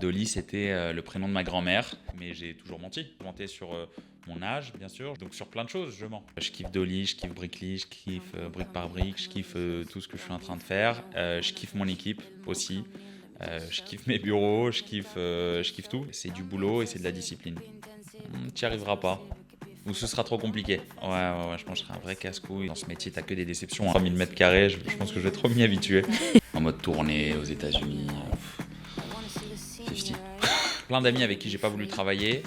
Dolly, c'était le prénom de ma grand-mère, mais j'ai toujours menti. Je mentais sur mon âge, bien sûr, donc sur plein de choses, je mens. Je kiffe Dolly, je kiffe Brickly, je kiffe Brick par Brick, je kiffe tout ce que je suis en train de faire. Je kiffe mon équipe aussi. Je kiffe mes bureaux, je kiffe tout. C'est du boulot et c'est de la discipline. Tu n'y arriveras pas. Ou ce sera trop compliqué. Ouais, je pense que je serai un vrai casse-couille. Dans ce métier, t'as que des déceptions. 3000 mètres carrés, je pense que je vais trop m'y habituer. En mode tournée aux États-Unis. 50. Plein d'amis avec qui j'ai pas voulu travailler.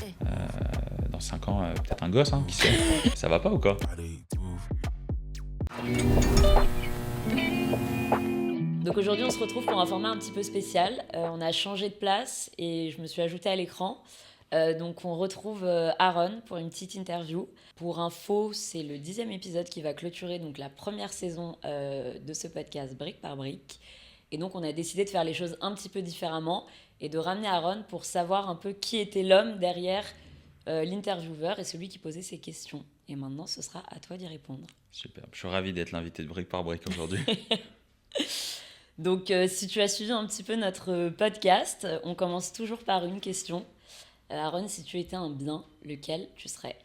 Dans 5 ans, peut-être un gosse, qui sait. Ça va pas ou quoi? Donc aujourd'hui, on se retrouve pour un format un petit peu spécial. On a changé de place et je me suis ajoutée à l'écran. Donc on retrouve Aaron pour une petite interview. Pour info, c'est le 10e épisode qui va clôturer donc la première saison de ce podcast Brick par Brick. Et donc on a décidé de faire les choses un petit peu différemment et de ramener Aaron pour savoir un peu qui était l'homme derrière l'intervieweur et celui qui posait ses questions. Et maintenant, ce sera à toi d'y répondre. Super, je suis ravi d'être l'invité de Brick par Brick aujourd'hui. Donc si tu as suivi un petit peu notre podcast, on commence toujours par une question. Aaron, si tu étais un bien, lequel tu serais?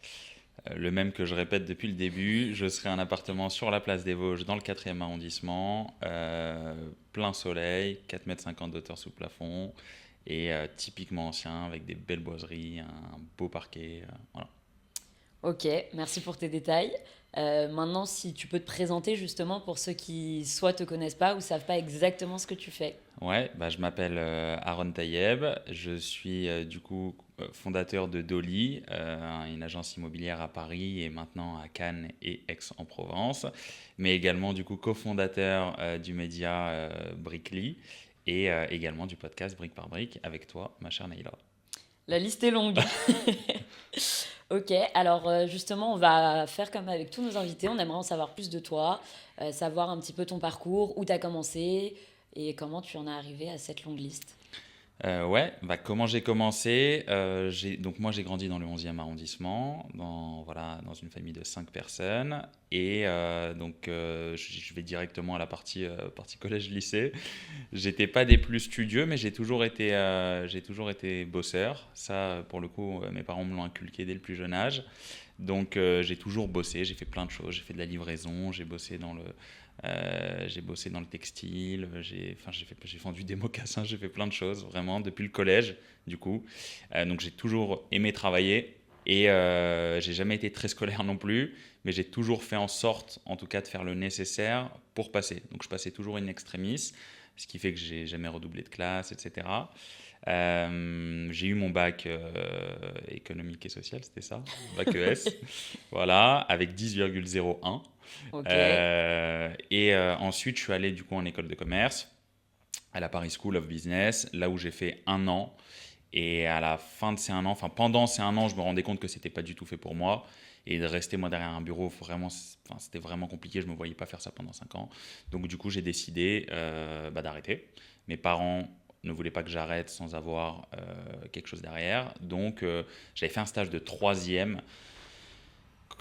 Le même que je répète depuis le début, je serais un appartement sur la place des Vosges dans le 4e arrondissement, plein soleil, 4,50 m d'auteur sous plafond et typiquement ancien avec des belles boiseries, un beau parquet. Voilà. Ok, merci pour tes détails. Maintenant, si tu peux te présenter justement pour ceux qui soit te connaissent pas ou savent pas exactement ce que tu fais. Ouais, je m'appelle Aaron Tayeb, je suis du coup fondateur de Dolly, une agence immobilière à Paris et maintenant à Cannes et Aix-en-Provence, mais également du coup cofondateur du média Brickly et également du podcast Brick par Brick avec toi, ma chère Naïla. La liste est longue. Ok, alors justement, on va faire comme avec tous nos invités. On aimerait en savoir plus de toi, savoir un petit peu ton parcours, où tu as commencé et comment tu en es arrivé à cette longue liste. Ouais, comment j'ai commencé donc moi j'ai grandi dans le 11e arrondissement, dans une famille de 5 personnes et je vais directement à la partie collège-lycée. J'étais pas des plus studieux mais j'ai toujours été bosseur. Ça pour le coup mes parents me l'ont inculqué dès le plus jeune âge. Donc j'ai toujours bossé, j'ai fait plein de choses, j'ai fait de la livraison, j'ai bossé dans le textile, j'ai vendu des mocassins, j'ai fait plein de choses vraiment depuis le collège du coup. Donc j'ai toujours aimé travailler et j'ai jamais été très scolaire non plus, mais j'ai toujours fait en sorte en tout cas de faire le nécessaire pour passer. Donc je passais toujours in extremis, ce qui fait que j'ai jamais redoublé de classe, etc. J'ai eu mon bac économique et social, c'était ça, bac ES, voilà, avec 10,01. Ok. Ensuite, je suis allé du coup en école de commerce, à la Paris School of Business, là où j'ai fait 1 an. Et à la fin de ces 1 an, enfin pendant ces 1 an, je me rendais compte que c'était pas du tout fait pour moi. Et de rester moi derrière un bureau, c'était vraiment compliqué. Je me voyais pas faire ça pendant 5 ans. Donc du coup, j'ai décidé d'arrêter. Mes parents ne voulaient pas que j'arrête sans avoir quelque chose derrière. Donc j'avais fait un stage de 3e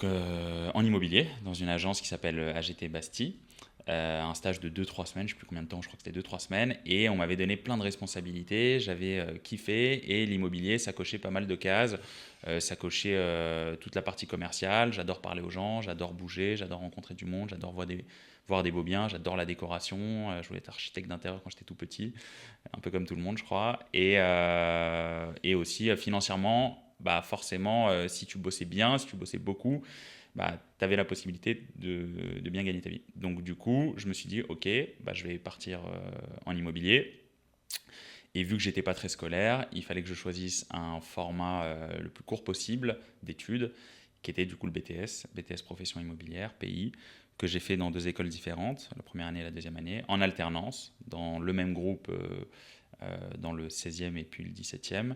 en immobilier dans une agence qui s'appelle AGT Bastille. Un stage de 2-3 semaines, je ne sais plus combien de temps, je crois que c'était 2-3 semaines, et on m'avait donné plein de responsabilités, j'avais kiffé, et l'immobilier, ça cochait pas mal de cases, ça cochait toute la partie commerciale, j'adore parler aux gens, j'adore bouger, j'adore rencontrer du monde, j'adore voir des beaux biens, j'adore la décoration, je voulais être architecte d'intérieur quand j'étais tout petit, un peu comme tout le monde je crois, et aussi financièrement, forcément, si tu bossais bien, si tu bossais beaucoup, tu avais la possibilité de bien gagner ta vie. Donc du coup, je me suis dit, ok, je vais partir en immobilier. Et vu que j'étais pas très scolaire, il fallait que je choisisse un format le plus court possible d'études, qui était du coup le BTS Profession Immobilière, PI, que j'ai fait dans 2 écoles différentes, la première année et la deuxième année, en alternance, dans le même groupe, dans le 16e et puis le 17e.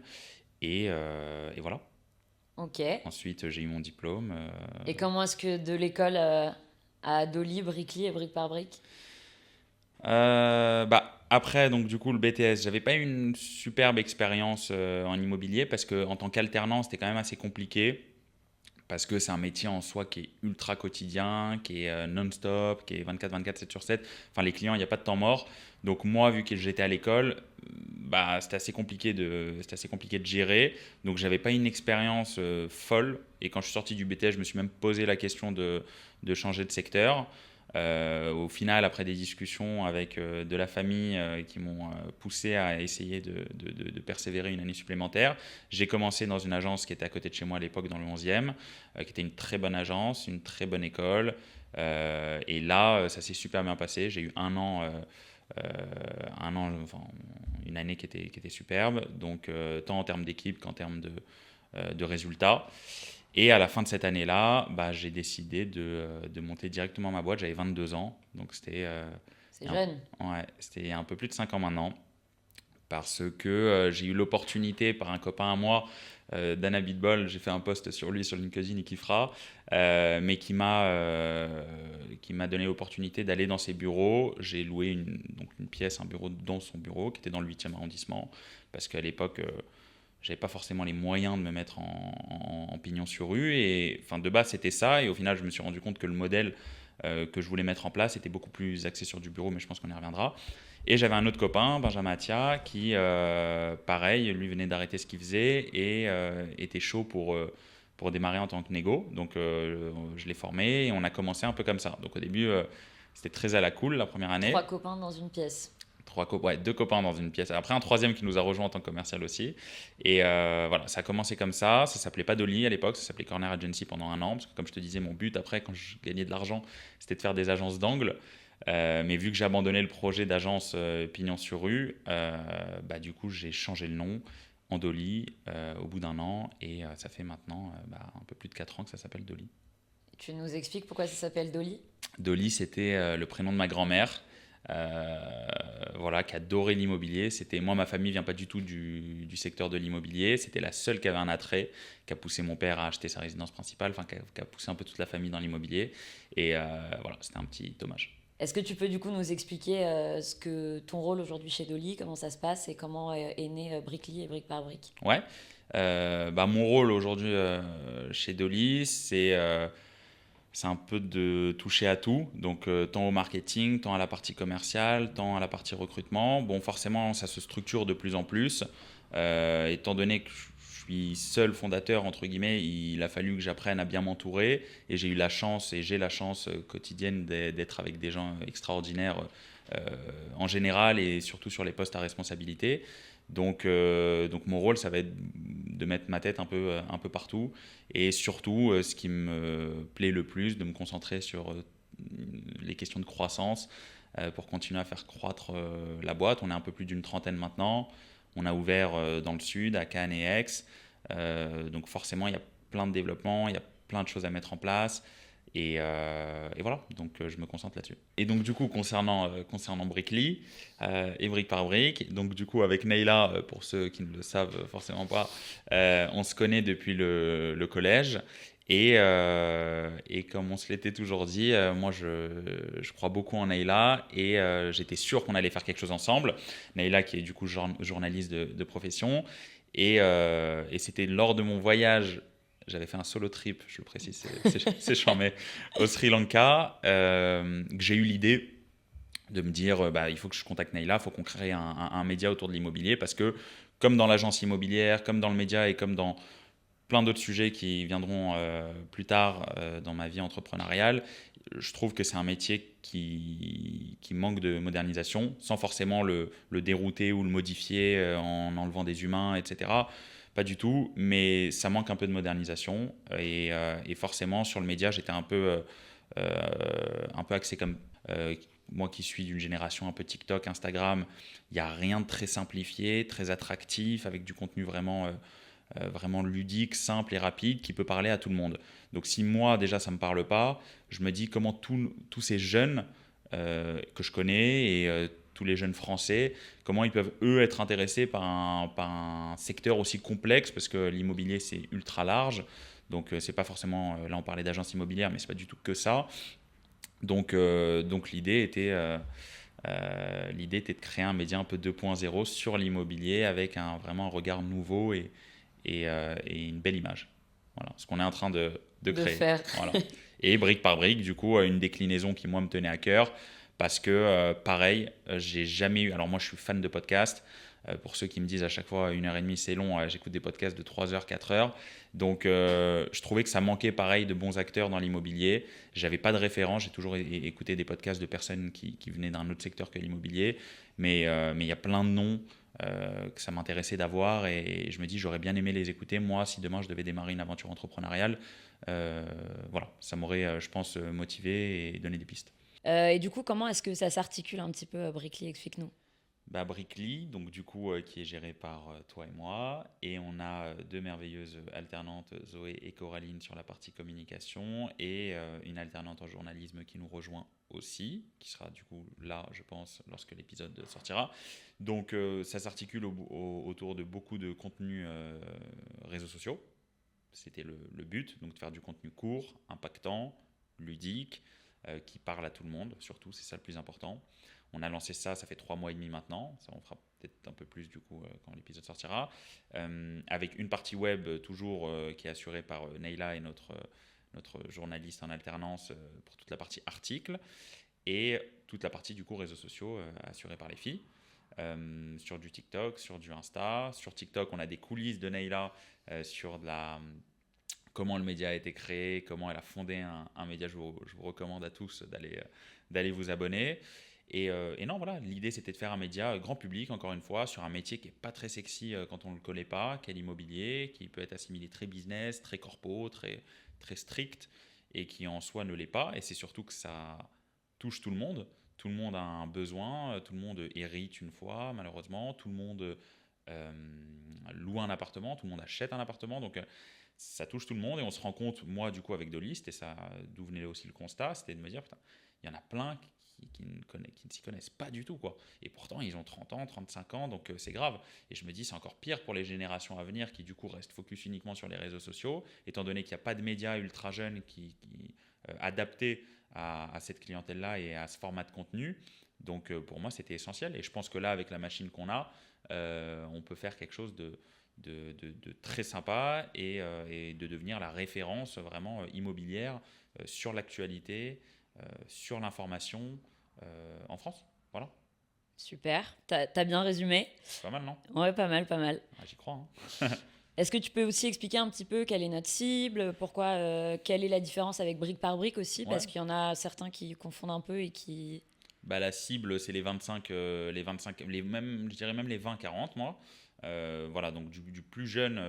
Et voilà. Ok. Ensuite, j'ai eu mon diplôme. Et comment est-ce que de l'école à Dolly, Brickly et Brick par Brick? Après, donc du coup, le BTS, j'avais pas eu une superbe expérience en immobilier parce que en tant qu'alternant, c'était quand même assez compliqué parce que c'est un métier en soi qui est ultra quotidien, qui est non-stop, qui est 24/24, 7 sur 7. Enfin, les clients, il n'y a pas de temps mort. Donc moi, vu que j'étais à l'école, bah, c'était assez compliqué de gérer. Donc j'avais pas une expérience folle. Et quand je suis sorti du BTS, je me suis même posé la question de changer de secteur. Au final, après des discussions avec de la famille qui m'ont poussé à essayer de persévérer une année supplémentaire, j'ai commencé dans une agence qui était à côté de chez moi à l'époque, dans le 11e, qui était une très bonne agence, une très bonne école. Et là, ça s'est super bien passé. J'ai eu enfin, une année qui était superbe, donc tant en termes d'équipe qu'en termes de résultats. Et à la fin de cette année-là, bah, j'ai décidé de monter directement ma boîte. J'avais 22 ans, donc C'est jeune. c'était un peu plus de 5 ans maintenant, parce que j'ai eu l'opportunité par un copain à moi, Dana Bitbol, j'ai fait un post sur lui sur LinkedIn, il kiffera, mais qui m'a donné l'opportunité d'aller dans ses bureaux. J'ai loué donc une pièce, un bureau dans son bureau, qui était dans le 8e arrondissement, parce qu'à l'époque, j'avais pas forcément les moyens de me mettre en pignon sur rue. Et enfin, de base, c'était ça. Et au final, je me suis rendu compte que le modèle que je voulais mettre en place était beaucoup plus axé sur du bureau, mais je pense qu'on y reviendra. Et j'avais un autre copain, Benjamin Attia, qui, pareil, lui venait d'arrêter ce qu'il faisait et était chaud pour démarrer en tant que négo. Donc, je l'ai formé et on a commencé un peu comme ça. Donc, au début, c'était très à la cool la première année. 3 copains dans une pièce. Ouais, 2 copains dans une pièce. Après, un troisième qui nous a rejoint en tant que commercial aussi. Et voilà, ça a commencé comme ça. Ça s'appelait pas Dolly à l'époque, ça s'appelait Corner Agency pendant un an. Parce que, comme je te disais, mon but après, quand je gagnais de l'argent, c'était de faire des agences d'angle. Mais vu que j'ai abandonné le projet d'agence Pignon sur rue, bah, du coup, j'ai changé le nom en Dolly au bout d'un an. Et ça fait maintenant un peu plus de 4 ans que ça s'appelle Dolly. Tu nous expliques pourquoi ça s'appelle Dolly? Dolly, c'était le prénom de ma grand-mère. Voilà, qui adorait l'immobilier. Moi, ma famille vient pas du tout du secteur de l'immobilier. C'était la seule qui avait un attrait, qui a poussé mon père à acheter sa résidence principale, enfin qui a poussé un peu toute la famille dans l'immobilier. Et voilà, c'était un petit hommage. Est-ce que tu peux du coup nous expliquer ton rôle aujourd'hui chez Dolly, comment ça se passe et comment est né Brickly et Brick par Brick? Ouais. Mon rôle aujourd'hui chez Dolly, c'est un peu de toucher à tout, donc tant au marketing, tant à la partie commerciale, tant à la partie recrutement. Bon, forcément, ça se structure de plus en plus. Étant donné que je suis seul fondateur, entre guillemets, il a fallu que j'apprenne à bien m'entourer. Et j'ai la chance quotidienne d'être avec des gens extraordinaires en général et surtout sur les postes à responsabilité. Donc mon rôle, ça va être de mettre ma tête un peu partout et surtout, ce qui me plaît le plus, de me concentrer sur les questions de croissance pour continuer à faire croître la boîte. On est un peu plus d'une trentaine maintenant. On a ouvert dans le sud, à Cannes et Aix. Donc forcément, il y a plein de développements, il y a plein de choses à mettre en place. Et voilà, donc je me concentre là-dessus. Et donc du coup, concernant Brickly et Brick par Brick, donc du coup avec Neila, pour ceux qui ne le savent forcément pas, on se connaît depuis le collège. Et comme on se l'était toujours dit, moi je crois beaucoup en Neila et j'étais sûr qu'on allait faire quelque chose ensemble. Neila qui est du coup journaliste de profession. Et c'était lors de mon voyage. J'avais fait un solo trip, je le précise, c'est charmé, au Sri Lanka, que j'ai eu l'idée de me dire il faut que je contacte Neila, il faut qu'on crée un média autour de l'immobilier parce que, comme dans l'agence immobilière, comme dans le média et comme dans plein d'autres sujets qui viendront plus tard dans ma vie entrepreneuriale, je trouve que c'est un métier qui manque de modernisation, sans forcément le dérouter ou le modifier en enlevant des humains, etc. Pas du tout, mais ça manque un peu de modernisation. Et forcément, sur le média, j'étais un peu axé comme moi qui suis d'une génération un peu TikTok, Instagram. Il n'y a rien de très simplifié, très attractif, avec du contenu vraiment ludique, simple et rapide, qui peut parler à tout le monde. Donc si moi, déjà, ça ne me parle pas, je me dis comment tous ces jeunes que je connais et tous les jeunes Français, comment ils peuvent, eux, être intéressés par un secteur aussi complexe, parce que l'immobilier, c'est ultra large. Donc, c'est pas forcément, là, on parlait d'agence immobilière, mais c'est pas du tout que ça. Donc l'idée était de créer un média un peu 2.0 sur l'immobilier avec vraiment un regard nouveau et une belle image. Voilà, ce qu'on est en train de de créer. faire. Voilà. Et brique par brique, du coup, une déclinaison qui, moi, me tenait à cœur. Parce que, pareil, j'ai jamais eu. Alors, moi, je suis fan de podcasts. Pour ceux qui me disent à chaque fois 1h30 c'est long, j'écoute des podcasts de 3 heures, 4 heures. Donc, je trouvais que ça manquait, pareil, de bons acteurs dans l'immobilier. J'avais pas de référent. J'ai toujours écouté des podcasts de personnes qui venaient d'un autre secteur que l'immobilier. Mais il y a plein de noms que ça m'intéressait d'avoir et je me dis j'aurais bien aimé les écouter moi si demain je devais démarrer une aventure entrepreneuriale. Voilà, ça m'aurait je pense motivé et donné des pistes. Et du coup, comment est-ce que ça s'articule un petit peu, Brickly? Explique-nous. Bah, Brickly, donc du coup qui est géré par toi et moi et on a deux merveilleuses alternantes Zoé et Coraline sur la partie communication et une alternante en journalisme qui nous rejoint aussi, qui sera du coup là je pense lorsque l'épisode sortira. Donc ça s'articule autour de beaucoup de contenus réseaux sociaux. C'était le but, donc de faire du contenu court, impactant, ludique, qui parle à tout le monde, surtout, c'est ça le plus important. On a lancé ça, ça fait 3 mois et demi maintenant, ça on fera peut-être un peu plus du coup quand l'épisode sortira, avec une partie web toujours qui est assurée par Neila et notre journaliste en alternance pour toute la partie article, et toute la partie du coup réseaux sociaux assurée par les filles. Sur du TikTok, sur du Insta. Sur TikTok, on a des coulisses de Neila sur comment le média a été créé, comment elle a fondé un média. Je vous recommande à tous d'aller vous abonner. Et non, voilà, l'idée c'était de faire un média grand public, encore une fois, sur un métier qui n'est pas très sexy quand on ne le connaît pas, qui est l'immobilier, qui peut être assimilé très business, très corpo, très, très strict, et qui en soi ne l'est pas. Et c'est surtout que ça touche tout le monde. Tout le monde a un besoin, tout le monde hérite une fois, malheureusement, tout le monde loue un appartement, tout le monde achète un appartement. Donc ça touche tout le monde et on se rend compte, moi du coup avec Dolist, et ça d'où venait aussi le constat, c'était de me dire, putain, il y en a plein qui ne s'y connaissent pas du tout, quoi. Et pourtant ils ont 30 ans, 35 ans, donc c'est grave. Et je me dis, c'est encore pire pour les générations à venir qui du coup restent focus uniquement sur les réseaux sociaux, étant donné qu'il n'y a pas de médias ultra jeunes qui adaptés à cette clientèle-là et à ce format de contenu. Donc pour moi c'était essentiel et je pense que là avec la machine qu'on a, on peut faire quelque chose de très sympa et de devenir la référence vraiment immobilière sur l'actualité, sur l'information en France. Voilà, Super, t'as bien résumé. c'est pas mal, non? Ouais, pas mal, pas mal. Ah, j'y crois, hein. Est-ce que tu peux aussi expliquer un petit peu quelle est notre cible, pourquoi, quelle est la différence avec brique par brique aussi, Ouais. parce qu'il y en a certains qui confondent un peu et qui... Bah, la cible, c'est les 25, même, je dirais même les 20-40, moi. Voilà, donc du plus jeune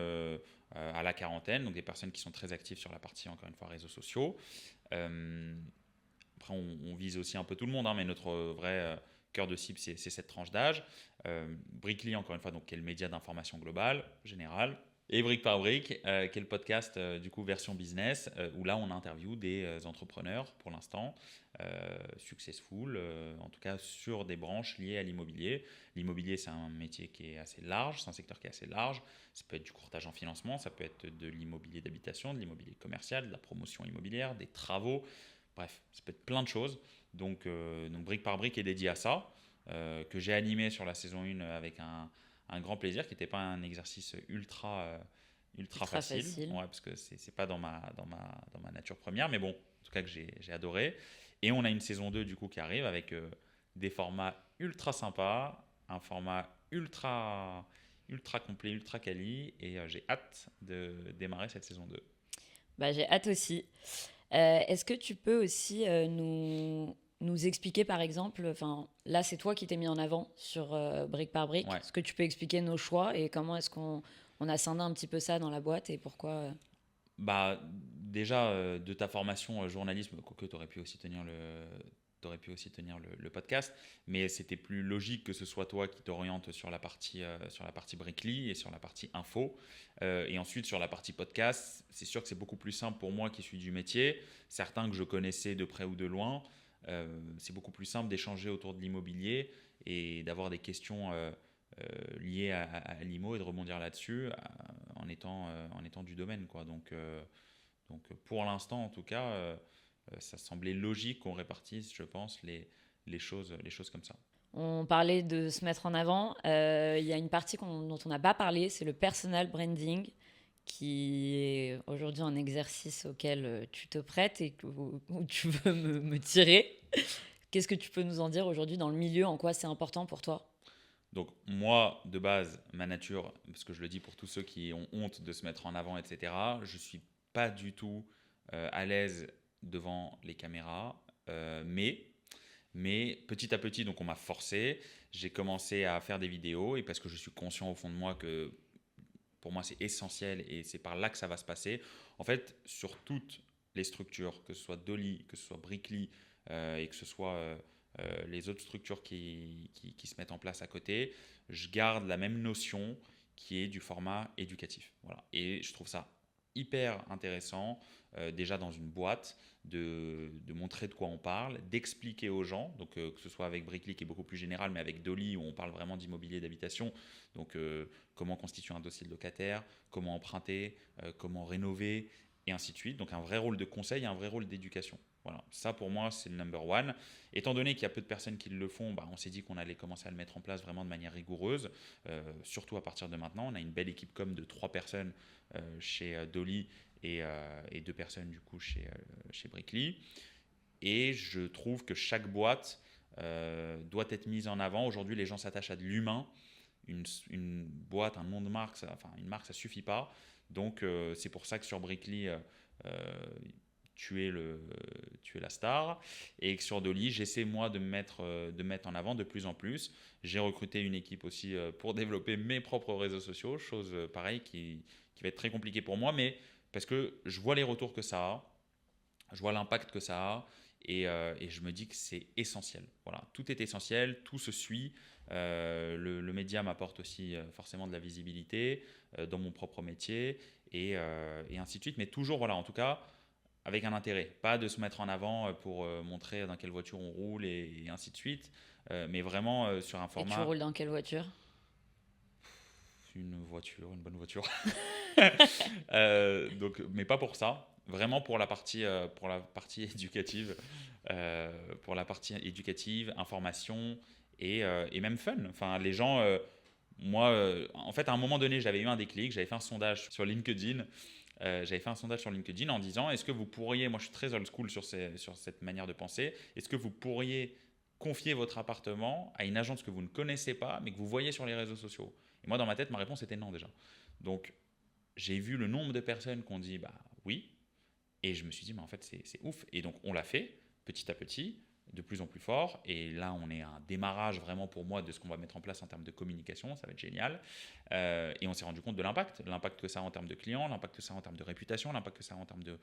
à la quarantaine, donc des personnes qui sont très actives sur la partie, encore une fois, réseaux sociaux. Euh, Après, on vise aussi un peu tout le monde, hein, mais notre vrai cœur de cible, c'est cette tranche d'âge. Brickly, encore une fois, donc, qui est le média d'information globale, générale. Et Brique par Brique, qui est le podcast du coup version business, où là on interviewe des entrepreneurs pour l'instant, successful, en tout cas sur des branches liées à l'immobilier. L'immobilier c'est un métier qui est assez large, c'est un secteur qui est assez large. Ça peut être du courtage en financement, ça peut être de l'immobilier d'habitation, de l'immobilier commercial, de la promotion immobilière, des travaux. Bref, ça peut être plein de choses. Donc Brique par Brique est dédié à ça, que j'ai animé sur la saison 1 avec un grand plaisir, qui n'était pas un exercice ultra Ultra facile, facile. ouais, parce que c'est pas dans ma nature première, mais bon, en tout cas que j'ai adoré. Et on a une saison 2 du coup qui arrive avec des formats ultra sympas, un format ultra complet, ultra quali, et j'ai hâte de démarrer cette saison 2. Bah, j'ai hâte aussi. Est-ce que tu peux aussi nous expliquer, par exemple, enfin, là, c'est toi qui t'es mis en avant sur brique par brique. Ouais. Est-ce que tu peux expliquer nos choix et comment est-ce qu'on a scindé un petit peu ça dans la boîte et pourquoi Bah, déjà, de ta formation journalisme, quoique tu aurais pu aussi tenir le podcast, mais c'était plus logique que ce soit toi qui t'oriente sur la partie Brickly et sur la partie info. Et ensuite, sur la partie podcast, c'est sûr que c'est beaucoup plus simple pour moi qui suis du métier. Certains que je connaissais de près ou de loin, c'est beaucoup plus simple d'échanger autour de l'immobilier et d'avoir des questions liées à l'IMO et de rebondir là-dessus en étant du domaine, quoi. Donc pour l'instant, en tout cas, ça semblait logique qu'on répartisse, je pense, les choses comme ça. on parlait de se mettre en avant. Il y a une partie dont on n'a pas parlé, c'est le personal branding. qui est aujourd'hui un exercice auquel tu te prêtes et où tu veux me tirer. Qu'est-ce que tu peux nous en dire aujourd'hui dans le milieu, en quoi c'est important pour toi? Donc moi, de base, ma nature, parce que je le dis pour tous ceux qui ont honte de se mettre en avant, etc., je suis pas du tout à l'aise devant les caméras, mais petit à petit, donc on m'a forcé, j'ai commencé à faire des vidéos, et parce que je suis conscient au fond de moi que pour moi c'est essentiel et c'est par là que ça va se passer. En fait, sur toutes les structures, que ce soit Dolly, que ce soit Brickly et que ce soit les autres structures qui se mettent en place à côté, je garde la même notion qui est du format éducatif. Voilà. Et je trouve ça hyper intéressant, déjà dans une boîte, de montrer de quoi on parle, d'expliquer aux gens, donc que ce soit avec Brickly qui est beaucoup plus général, mais avec Dolly où on parle vraiment d'immobilier d'habitation, donc comment constituer un dossier de locataire, comment emprunter, comment rénover, et ainsi de suite. Donc un vrai rôle de conseil et un vrai rôle d'éducation. Voilà, ça pour moi c'est le number one. Étant donné qu'il y a peu de personnes qui le font, bah, on s'est dit qu'on allait commencer à le mettre en place vraiment de manière rigoureuse, surtout à partir de maintenant. On a une belle équipe comme de 3 personnes chez Dolly et 2 personnes du coup chez Brickly. Et je trouve que chaque boîte doit être mise en avant. Aujourd'hui, les gens s'attachent à de l'humain. Une boîte, un nom de marque, enfin une marque, ça suffit pas. Donc c'est pour ça que sur Brickly, tu es la star. Et que sur Dolly, j'essaie moi de mettre en avant de plus en plus. J'ai recruté une équipe aussi pour développer mes propres réseaux sociaux, chose pareille qui va être très compliquée pour moi, mais parce que je vois les retours que ça a, je vois l'impact que ça a et je me dis que c'est essentiel. Voilà, tout est essentiel, tout se suit. Le média m'apporte aussi forcément de la visibilité dans mon propre métier et ainsi de suite. Mais toujours, voilà, en tout cas, avec un intérêt. Pas de se mettre en avant pour montrer dans quelle voiture on roule et ainsi de suite. Mais vraiment sur un Et tu format, roules dans quelle voiture? une voiture, une bonne voiture. Donc, mais pas pour ça. Vraiment pour la partie éducative, information et même fun. Enfin, les gens, moi, en fait, à un moment donné, j'avais eu un déclic. J'avais fait un sondage sur LinkedIn. En disant est-ce que vous pourriez, moi je suis très old school sur cette manière de penser, est-ce que vous pourriez confier votre appartement à une agence que vous ne connaissez pas mais que vous voyez sur les réseaux sociaux? Et moi dans ma tête, ma réponse était non déjà. Donc j'ai vu le nombre de personnes qui ont dit bah oui, et je me suis dit mais en fait c'est ouf. Et donc on l'a fait petit à petit, de plus en plus fort. Et là on est à un démarrage vraiment pour moi de ce qu'on va mettre en place en termes de communication, ça va être génial. Et on s'est rendu compte de l'impact que ça a en termes de clients, l'impact que ça a en termes de réputation, l'impact que ça a en termes de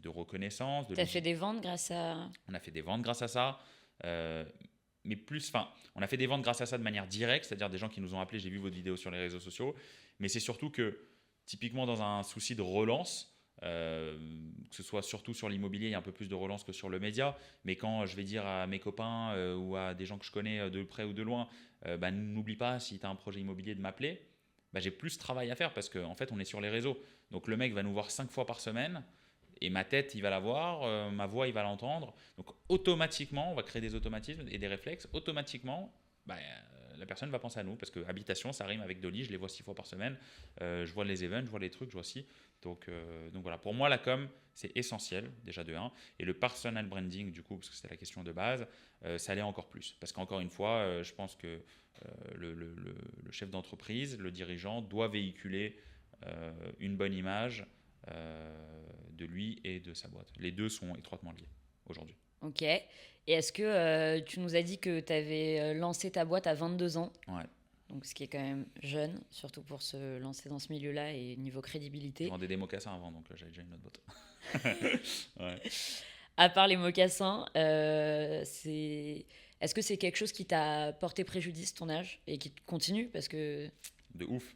reconnaissance. Tu as fait des ventes grâce à... On a fait des ventes grâce à ça. Euh, mais plus, enfin, on a fait des ventes grâce à ça de manière directe, c'est-à-dire des gens qui nous ont appelés, j'ai vu votre vidéo sur les réseaux sociaux, mais c'est surtout que, typiquement dans un souci de relance, que ce soit surtout sur l'immobilier, il y a un peu plus de relance que sur le média, mais quand je vais dire à mes copains ou à des gens que je connais de près ou de loin, bah, n'oublie pas, si tu as un projet immobilier, de m'appeler, bah, j'ai plus de travail à faire parce qu'en fait, on est sur les réseaux. Donc le mec va nous voir 5 fois par semaine, et ma tête, il va la voir, ma voix, il va l'entendre. Donc automatiquement, on va créer des automatismes et des réflexes. Automatiquement, bah, la personne va penser à nous parce que habitation, ça rime avec Dolly. Je les vois 6 fois par semaine. Je vois les events, je vois les trucs, je vois aussi. Donc voilà, pour moi, la com, c'est essentiel, déjà de 1. Et le personal branding, du coup, parce que c'était la question de base, ça l'est encore plus. Parce qu'encore une fois, je pense que le chef d'entreprise, le dirigeant, doit véhiculer une bonne image de lui et de sa boîte. Les deux sont étroitement liés aujourd'hui. Ok. Et est-ce que tu nous as dit que tu avais lancé ta boîte à 22 ans, Ouais. donc ce qui est quand même jeune, surtout pour se lancer dans ce milieu-là et niveau Je crédibilité. vendais des mocassins avant, donc j'avais déjà une autre boîte. Ouais. À part les mocassins, est-ce que c'est quelque chose qui t'a porté préjudice ton âge et qui continue parce que... De ouf.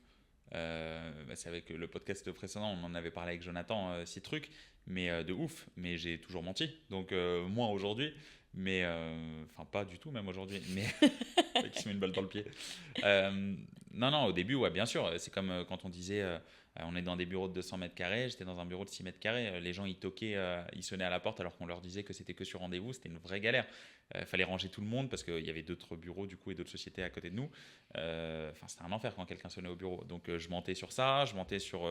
C'est avec le podcast précédent, on en avait parlé avec Jonathan, 6 trucs, mais de ouf. Mais j'ai toujours menti, donc moins aujourd'hui, mais enfin pas du tout même aujourd'hui, mais qui se met une balle dans le pied. Non, non, au début, ouais, bien sûr, c'est comme quand on disait On est dans des bureaux de 200 mètres carrés, j'étais dans un bureau de 6 mètres carrés. Les gens, ils toquaient, ils sonnaient à la porte alors qu'on leur disait que c'était que sur rendez-vous. C'était une vraie galère. Il fallait ranger tout le monde parce qu'il y avait d'autres bureaux du coup et d'autres sociétés à côté de nous. Enfin, c'était un enfer quand quelqu'un sonnait au bureau. Donc, je mentais sur ça, je mentais sur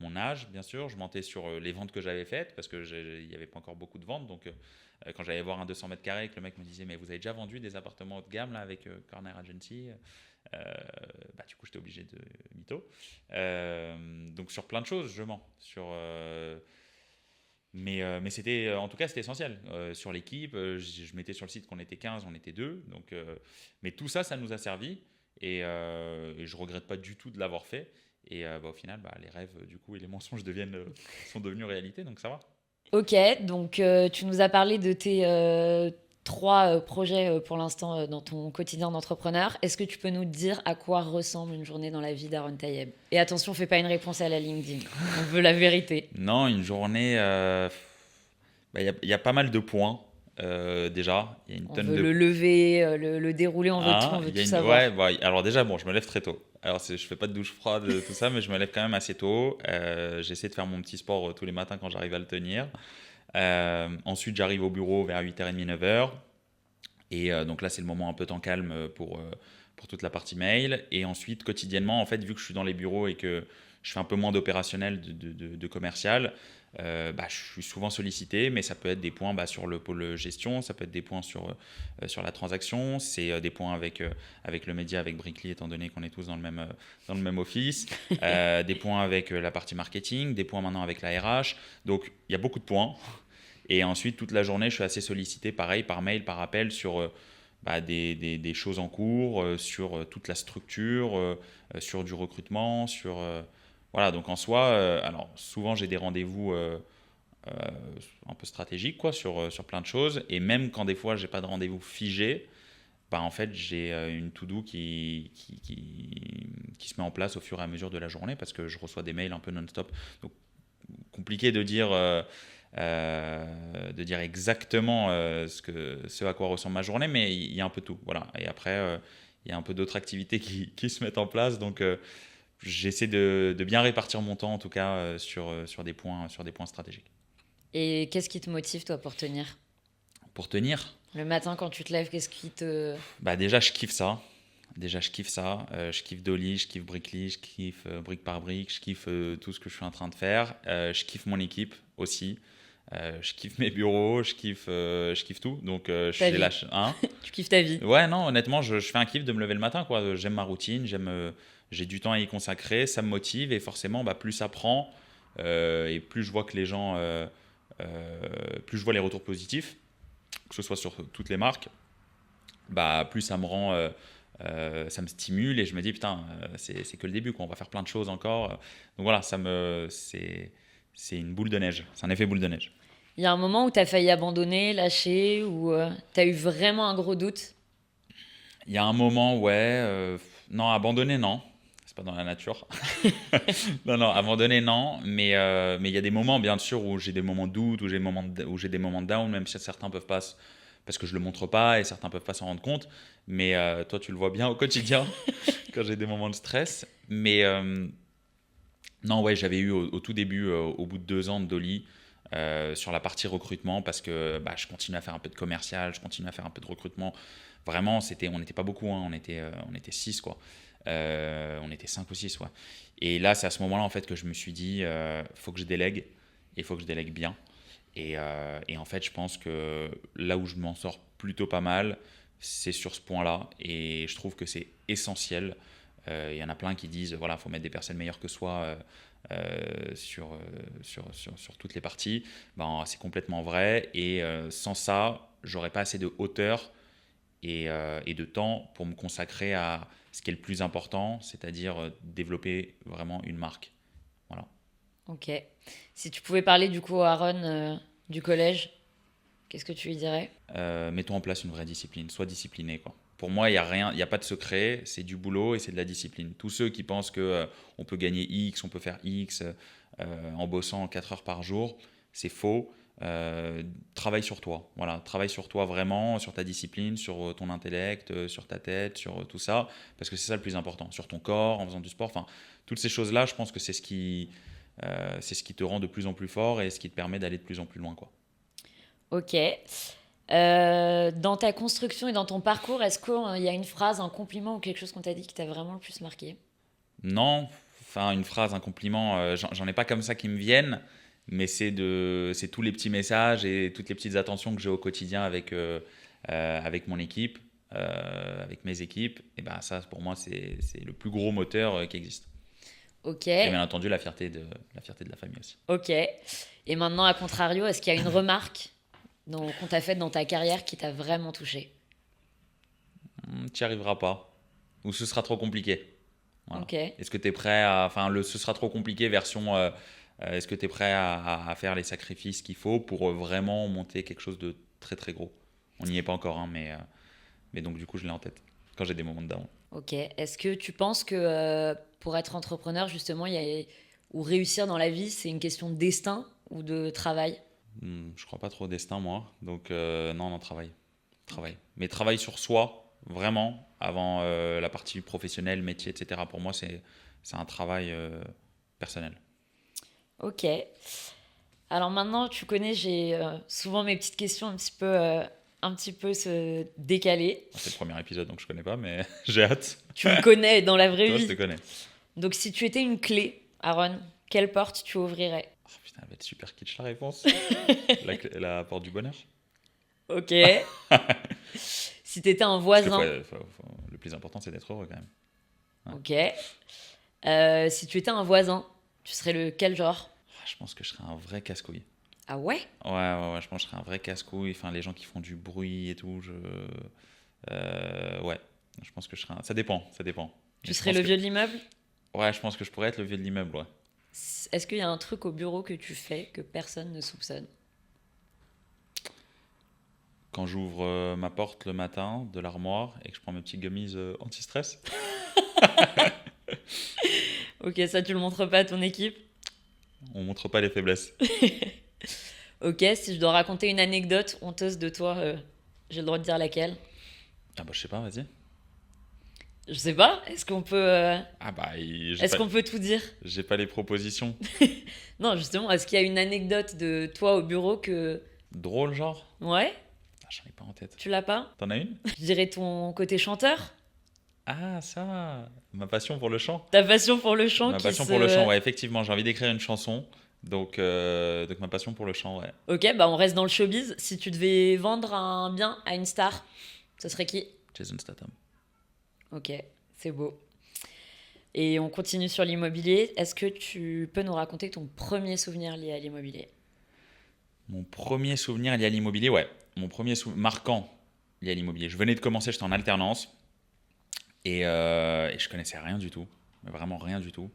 mon âge, bien sûr. Je mentais sur les ventes que j'avais faites parce qu'il n'y avait pas encore beaucoup de ventes. Donc, quand j'allais voir un 200 mètres carrés, que le mec me disait mais vous avez déjà vendu des appartements haut de gamme là avec Corner Agency. Du coup, j'étais obligé de mytho. Donc, sur plein de choses, je mens. Mais c'était, en tout cas, c'était essentiel. Sur l'équipe, je mettais sur le site qu'on était 15, on était 2. Donc, mais tout ça, ça nous a servi. Et je ne regrette pas du tout de l'avoir fait. Et au final, les rêves du coup, et les mensonges sont devenus réalité. Donc, ça va. Ok, donc tu nous as parlé de tes 3 projets pour l'instant dans ton quotidien d'entrepreneur. Est-ce que tu peux nous dire à quoi ressemble une journée dans la vie d'Aaron Tayeb? Et attention, fais pas une réponse à la LinkedIn. On veut la vérité. Non, une journée, y a pas mal de points. Déjà, il y a une On tonne veut de. le lever, le dérouler, on veut tout, on veut Il y a tout savoir. alors déjà, bon, je me lève très tôt. Alors, je fais pas de douche froide, tout ça, mais je me lève quand même assez tôt. J'essaie de faire mon petit sport tous les matins quand j'arrive à le tenir. Ensuite, j'arrive au bureau vers 8h30, 9h. Et donc là, c'est le moment un peu temps calme pour toute la partie mail. Et ensuite, quotidiennement, en fait, vu que je suis dans les bureaux et que je fais un peu moins d'opérationnel, de commercial, je suis souvent sollicité, mais ça peut être des points sur le pôle gestion, ça peut être des points sur la transaction, c'est des points avec le média, avec Brickly, étant donné qu'on est tous dans le même office, des points avec la partie marketing, des points maintenant avec la RH. Donc, il y a beaucoup de points. Et ensuite, toute la journée, je suis assez sollicité, pareil, par mail, par appel, sur des choses en cours, sur toute la structure, sur du recrutement, voilà, donc en soi, alors souvent j'ai des rendez-vous euh, un peu stratégiques quoi, sur plein de choses. Et même quand des fois j'ai pas de rendez-vous figé, en fait j'ai une to-do qui se met en place au fur et à mesure de la journée parce que je reçois des mails un peu non-stop. Donc compliqué de dire exactement ce à quoi ressemble ma journée, mais il y a un peu tout. Voilà. Et après, il y a un peu d'autres activités qui se mettent en place. Donc, j'essaie de bien répartir mon temps, en tout cas, sur des points stratégiques. Et qu'est-ce qui te motive, toi, pour tenir? Pour tenir, Le matin, quand tu te lèves, qu'est-ce qui te... déjà, je kiffe ça. Je kiffe Dolly, je kiffe Brickly, je kiffe brique par brique, je kiffe tout ce que je suis en train de faire. Je kiffe mon équipe aussi. Je kiffe mes bureaux, je kiffe tout. Donc, Ta je les vie. lâche. Hein. Tu kiffes ta vie. Ouais, non, honnêtement, je fais un kiff de me lever le matin, quoi. J'aime ma routine, j'ai du temps à y consacrer, ça me motive et forcément, plus ça prend et plus je vois que les gens, plus je vois les retours positifs, que ce soit sur toutes les marques, plus ça me rend, ça me stimule et je me dis putain, c'est que le début, quoi. On va faire plein de choses encore. Donc voilà, c'est une boule de neige, c'est un effet boule de neige. Il y a un moment où tu as failli abandonner, lâcher, ou tu as eu vraiment un gros doute? Il y a un moment, ouais, non, abandonner, non. C'est pas dans la nature. Non, non, abandonner, non. Mais il y a des moments, bien sûr, où j'ai des moments de doute, où j'ai des moments de down, même si certains peuvent pas, parce que je le montre pas et certains peuvent pas s'en rendre compte. Mais toi, tu le vois bien au quotidien quand j'ai des moments de stress. Mais non, ouais, j'avais eu au tout début, au bout de 2 ans de Dolly, sur la partie recrutement, parce que je continue à faire un peu de commercial, je continue à faire un peu de recrutement. Vraiment, on n'était pas beaucoup, hein, on était 6, quoi. On était 5 ou 6, ouais. Et là, c'est à ce moment-là, en fait, que je me suis dit, faut que je délègue, et il faut que je délègue bien. Et en fait, je pense que là où je m'en sors plutôt pas mal, c'est sur ce point-là. Et je trouve que c'est essentiel. Il y en a plein qui disent, voilà, faut mettre des personnes meilleures que soi sur toutes les parties. C'est complètement vrai. Et sans ça, j'aurais pas assez de hauteur et de temps pour me consacrer à ce qui est le plus important, c'est-à-dire développer vraiment une marque. Voilà. Ok. Si tu pouvais parler du coup à Aaron du collège, qu'est-ce que tu lui dirais? Mettons en place une vraie discipline, sois discipliné, quoi. Pour moi, il n'y a rien, il n'y a pas de secret, c'est du boulot et c'est de la discipline. Tous ceux qui pensent que on peut gagner X, on peut faire X en bossant 4 heures par jour, c'est faux. Travaille sur toi. Voilà, travaille sur toi vraiment, sur ta discipline, sur ton intellect, sur ta tête, sur tout ça, parce que c'est ça le plus important. Sur ton corps, en faisant du sport, enfin, toutes ces choses-là, je pense que c'est ce qui te rend de plus en plus fort et ce qui te permet d'aller de plus en plus loin, quoi. Ok. Dans ta construction et dans ton parcours, est-ce qu'il y a une phrase, un compliment ou quelque chose qu'on t'a dit qui t'a vraiment le plus marqué? Non, enfin, une phrase, un compliment, j'en ai pas comme ça qui me viennent, mais c'est tous les petits messages et toutes les petites attentions que j'ai au quotidien avec mon équipe, avec mes équipes. Et ben ça, pour moi, c'est le plus gros moteur qui existe. Ok, Et bien entendu, la fierté de la famille aussi. ok. Et maintenant, à contrario, est-ce qu'il y a une remarque qu'on t'a faite dans ta carrière qui t'a vraiment touché? Tu n'y arriveras pas, ou ce sera trop compliqué. Voilà. Ok, Est-ce que tu es prêt à. Enfin, ce sera trop compliqué, version. Est-ce que tu es prêt à faire les sacrifices qu'il faut pour vraiment monter quelque chose de très très gros? On n'y est pas encore, hein, mais donc du coup, je l'ai en tête quand j'ai des moments de down. ok. Est-ce que tu penses que pour être entrepreneur, justement, ou réussir dans la vie, c'est une question de destin ou de travail? Je crois pas trop au destin, moi. Donc, non, non, travail. Ok. Travail. Mais travail sur soi, vraiment, avant la partie professionnelle, métier, etc. Pour moi, c'est un travail personnel. Ok. Alors maintenant, tu connais, j'ai souvent mes petites questions un petit peu se décaler. C'est le premier épisode, donc je connais pas, mais j'ai hâte. Tu me connais dans la vraie Toi, je te vie. connais. Donc si tu étais une clé, Aaron, quelle porte tu ouvrirais? Oh, putain, elle va être super kitsch la réponse. La porte du bonheur. Ok. Si tu étais un Parce que voisin. le plus important, c'est d'être heureux quand même. Ouais. Ok. Si tu étais un voisin, tu serais quel genre? Je pense que je serais un vrai casse-couille. Ah ouais? Ouais, ouais, ouais, je pense que je serais un vrai casse-couille. Enfin, les gens qui font du bruit et tout, ouais, je pense que je serais Ça dépend, ça dépend. Tu Mais je serais pense le que... vieux de l'immeuble? Ouais, je pense que je pourrais être le vieux de l'immeuble, ouais. Est-ce qu'il y a un truc au bureau que tu fais que personne ne soupçonne? Quand j'ouvre ma porte le matin de l'armoire et que je prends mes petits gummies anti-stress, Ok, ça tu le montres pas à ton équipe? on montre pas les faiblesses. Ok, si je dois raconter une anecdote honteuse de toi, j'ai le droit de dire laquelle? Ah bah, je sais pas, vas-y. Je sais pas, Ah bah, est-ce qu'on peut tout dire? j'ai pas les propositions. Non, justement, est-ce qu'il y a une anecdote de toi au bureau que... Drôle, genre? Ouais, Ah, j'en ai pas en tête. tu l'as pas? T'en as une? Je dirais ton côté chanteur, Ah, ça! Ma passion pour le chant. ta passion pour le chant Ma qui passion pour le chant, se... ouais, effectivement, j'ai envie d'écrire une chanson. Donc ma passion pour le chant, ouais. Ok, bah on reste dans le showbiz. Si tu devais vendre un bien à une star, ce serait qui? Jason Statham. Ok, c'est beau. Et on continue sur l'immobilier. Est-ce que tu peux nous raconter ton premier souvenir lié à l'immobilier? Mon premier souvenir lié à l'immobilier, ouais. Mon premier souvenir marquant lié à l'immobilier. Je venais de commencer, j'étais en alternance et je connaissais rien du tout. Mais vraiment rien du tout.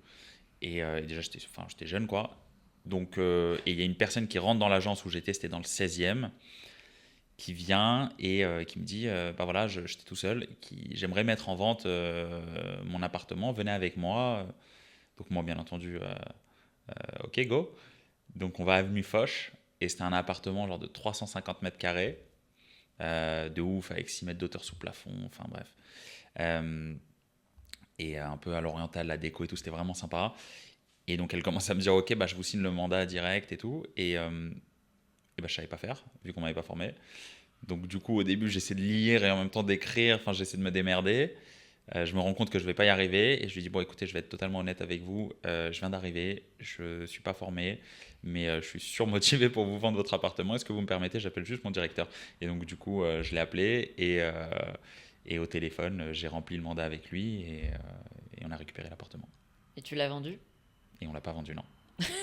Et déjà, j'étais jeune, quoi. Donc, et il y a une personne qui rentre dans l'agence où j'étais, c'était dans le 16e, qui vient et qui me dit bah voilà, j'étais tout seul, j'aimerais mettre en vente mon appartement, venez avec moi. Donc, moi, bien entendu, ok, go. Donc, on va avenue Foch et c'était un appartement genre de 350 mètres carrés, de ouf, avec 6 mètres d'auteur sous plafond, enfin bref. Euh, et un peu à l'oriental, la déco et tout, c'était vraiment sympa. Et donc, elle commence à me dire ok, bah, je vous signe le mandat direct et tout. Et bah, je savais pas faire, vu qu'on m'avait pas formé. Donc du coup, au début, j'essaie de lire et en même temps d'écrire, enfin j'essaie de me démerder. Je me rends compte que je vais pas y arriver et je lui dis bon écoutez, je vais être totalement honnête avec vous, je viens d'arriver, je suis pas formé, mais je suis surmotivé pour vous vendre votre appartement. Est-ce que vous me permettez? J'appelle juste mon directeur. Et donc du coup, je l'ai appelé et au téléphone, j'ai rempli le mandat avec lui et on a récupéré l'appartement. Et tu l'as vendu? Et on l'a pas vendu, non.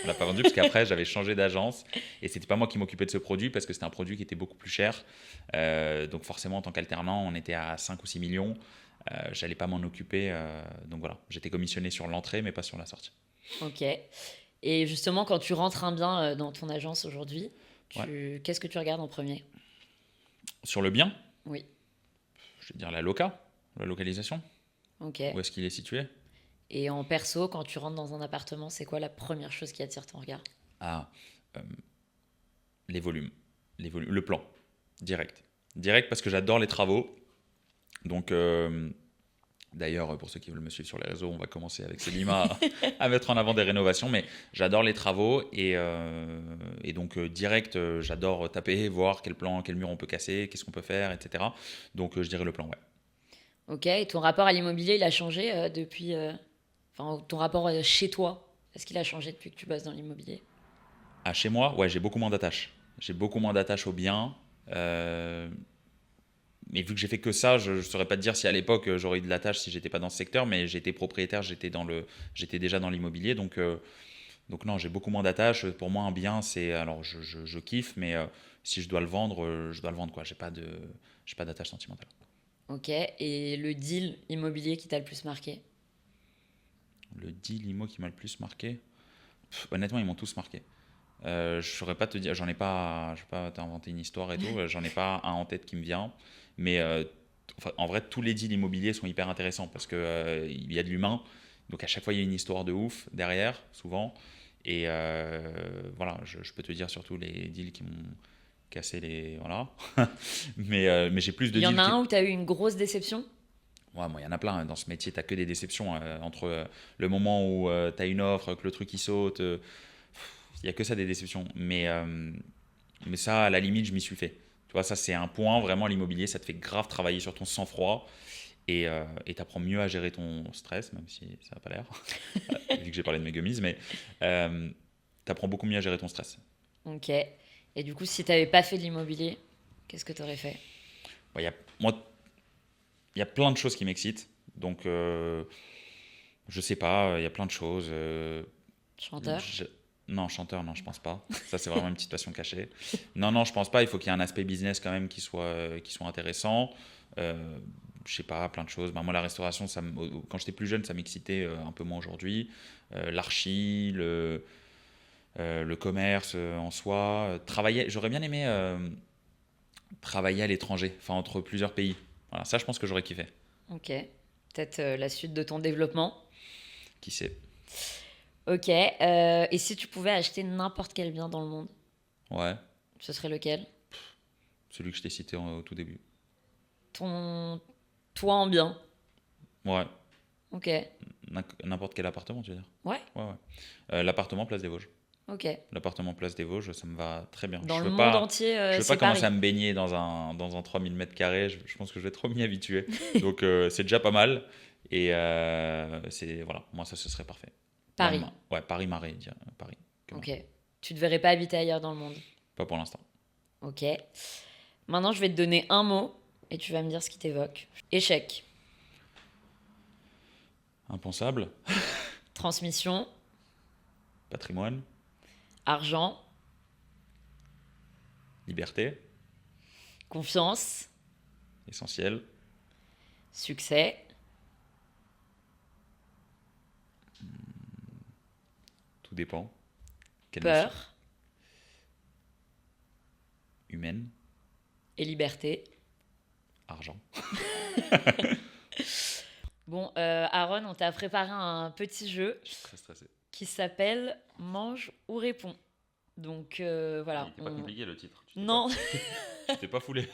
On l'a pas vendu parce qu'après j'avais changé d'agence et c'était pas moi qui m'occupais de ce produit parce que c'était un produit qui était beaucoup plus cher. Donc forcément en tant qu'alternant on était à 5 ou 6 millions. J'allais pas m'en occuper. Donc voilà, j'étais commissionné sur l'entrée mais pas sur la sortie. Ok. Et justement, quand tu rentres un bien dans ton agence aujourd'hui, Ouais. qu'est-ce que tu regardes en premier? Sur le bien, Oui. je vais dire la localisation. Ok. Où est-ce qu'il est situé? Et en perso, quand tu rentres dans un appartement, c'est quoi la première chose qui attire ton regard? Ah, euh, Les volumes. Le plan. Direct. Direct parce que j'adore les travaux. Donc, d'ailleurs, pour ceux qui veulent me suivre sur les réseaux, on va commencer avec Selima à mettre en avant des rénovations. Mais j'adore les travaux et donc direct, j'adore taper, voir quel plan, quel mur on peut casser, qu'est-ce qu'on peut faire, etc. Donc je dirais le plan, ouais. Ok, et ton rapport à l'immobilier, il a changé depuis... Enfin, ton rapport chez toi, est-ce qu'il a changé depuis que tu bosses dans l'immobilier? Ah, chez moi, ouais, j'ai beaucoup moins d'attaches. J'ai beaucoup moins d'attaches aux biens. Euh, mais vu que j'ai fait que ça, je ne saurais pas te dire si à l'époque j'aurais eu de l'attache si j'étais pas dans ce secteur, mais j'étais propriétaire, j'étais déjà dans l'immobilier, donc non, j'ai beaucoup moins d'attaches. Pour moi, un bien, c'est, alors je kiffe, mais si je dois le vendre, je dois le vendre quoi. J'ai pas d'attache sentimentale. Ok, et le deal immobilier qui t'a le plus marqué? Le deal IMO qui m'a le plus marqué, honnêtement, ils m'ont tous marqué. Je saurais pas te dire, je vais pas t'inventer une histoire et tout, j'en ai pas un en tête qui me vient, mais enfin, en vrai, tous les deals immobiliers sont hyper intéressants parce que il y a de l'humain, donc à chaque fois il y a une histoire de ouf derrière, souvent, et voilà, je peux te dire surtout les deals qui m'ont cassé les, voilà, mais j'ai plus de Il y en deals a qui, un où t'as eu une grosse déception? ouais, moi, il y en a plein. Hein. Dans ce métier, tu que des déceptions. Entre le moment où tu as une offre, que le truc il saute, il n'y a que ça des déceptions. Mais ça, à la limite, je m'y suis fait. Tu vois, ça, c'est un point. Vraiment, l'immobilier, ça te fait grave travailler sur ton sang-froid et tu apprends mieux à gérer ton stress, même si ça n'a pas l'air, vu que j'ai parlé de mes gummies. Mais tu apprends beaucoup mieux à gérer ton stress. Ok, et du coup, si t'avais pas fait de l'immobilier, qu'est-ce que t'aurais fait? Bon, moi, il y a plein de choses qui m'excitent. Donc, je sais pas, il y a plein de choses. Chanteur? Je- Non, chanteur, non, je pense pas. Ça, c'est vraiment une petite passion cachée. Non, non, je pense pas. Il faut qu'il y ait un aspect business quand même qui soit intéressant. Euh, je sais pas, plein de choses. Ben, moi, la restauration, quand j'étais plus jeune, ça m'excitait un peu moins aujourd'hui. L'archi, le commerce en soi. J'aurais bien aimé travailler à l'étranger, enfin entre plusieurs pays. Voilà, ça, je pense que j'aurais kiffé. Ok, peut-être la suite de ton développement. Qui sait? Ok, et si tu pouvais acheter n'importe quel bien dans le monde, Ouais, ce serait lequel? celui que je t'ai cité au tout début. Ton... Toi en bien. Ouais, Ok, n'importe quel appartement, tu veux dire? ouais, Ouais, ouais. L'appartement Place des Vosges. ok. L'appartement Place des Vosges, ça me va très bien. Dans le monde entier, Je veux pas c'est commencer Paris. à me baigner dans un 3000 mètres carrés. Je pense que je vais trop m'y habituer. Donc, c'est déjà pas mal. Et voilà, moi, ça, ce serait parfait. Paris, Ouais, Paris-Marais, Paris. Que ok. Marais. Tu ne devrais pas habiter ailleurs dans le monde. Pas pour l'instant. Ok. Maintenant, je vais te donner un mot et tu vas me dire ce qui t'évoque. Échec, Impensable. transmission, Patrimoine. argent, Liberté. confiance, Essentiel. succès, Tout dépend. Quelle notion? peur Humaine. et liberté. Argent. Bon, Aaron, on t'a préparé un petit jeu Je suis très stressé. qui s'appelle Mange ou réponds. Donc Il voilà. était pas compliqué le titre. Non, Tu t'es pas foulé.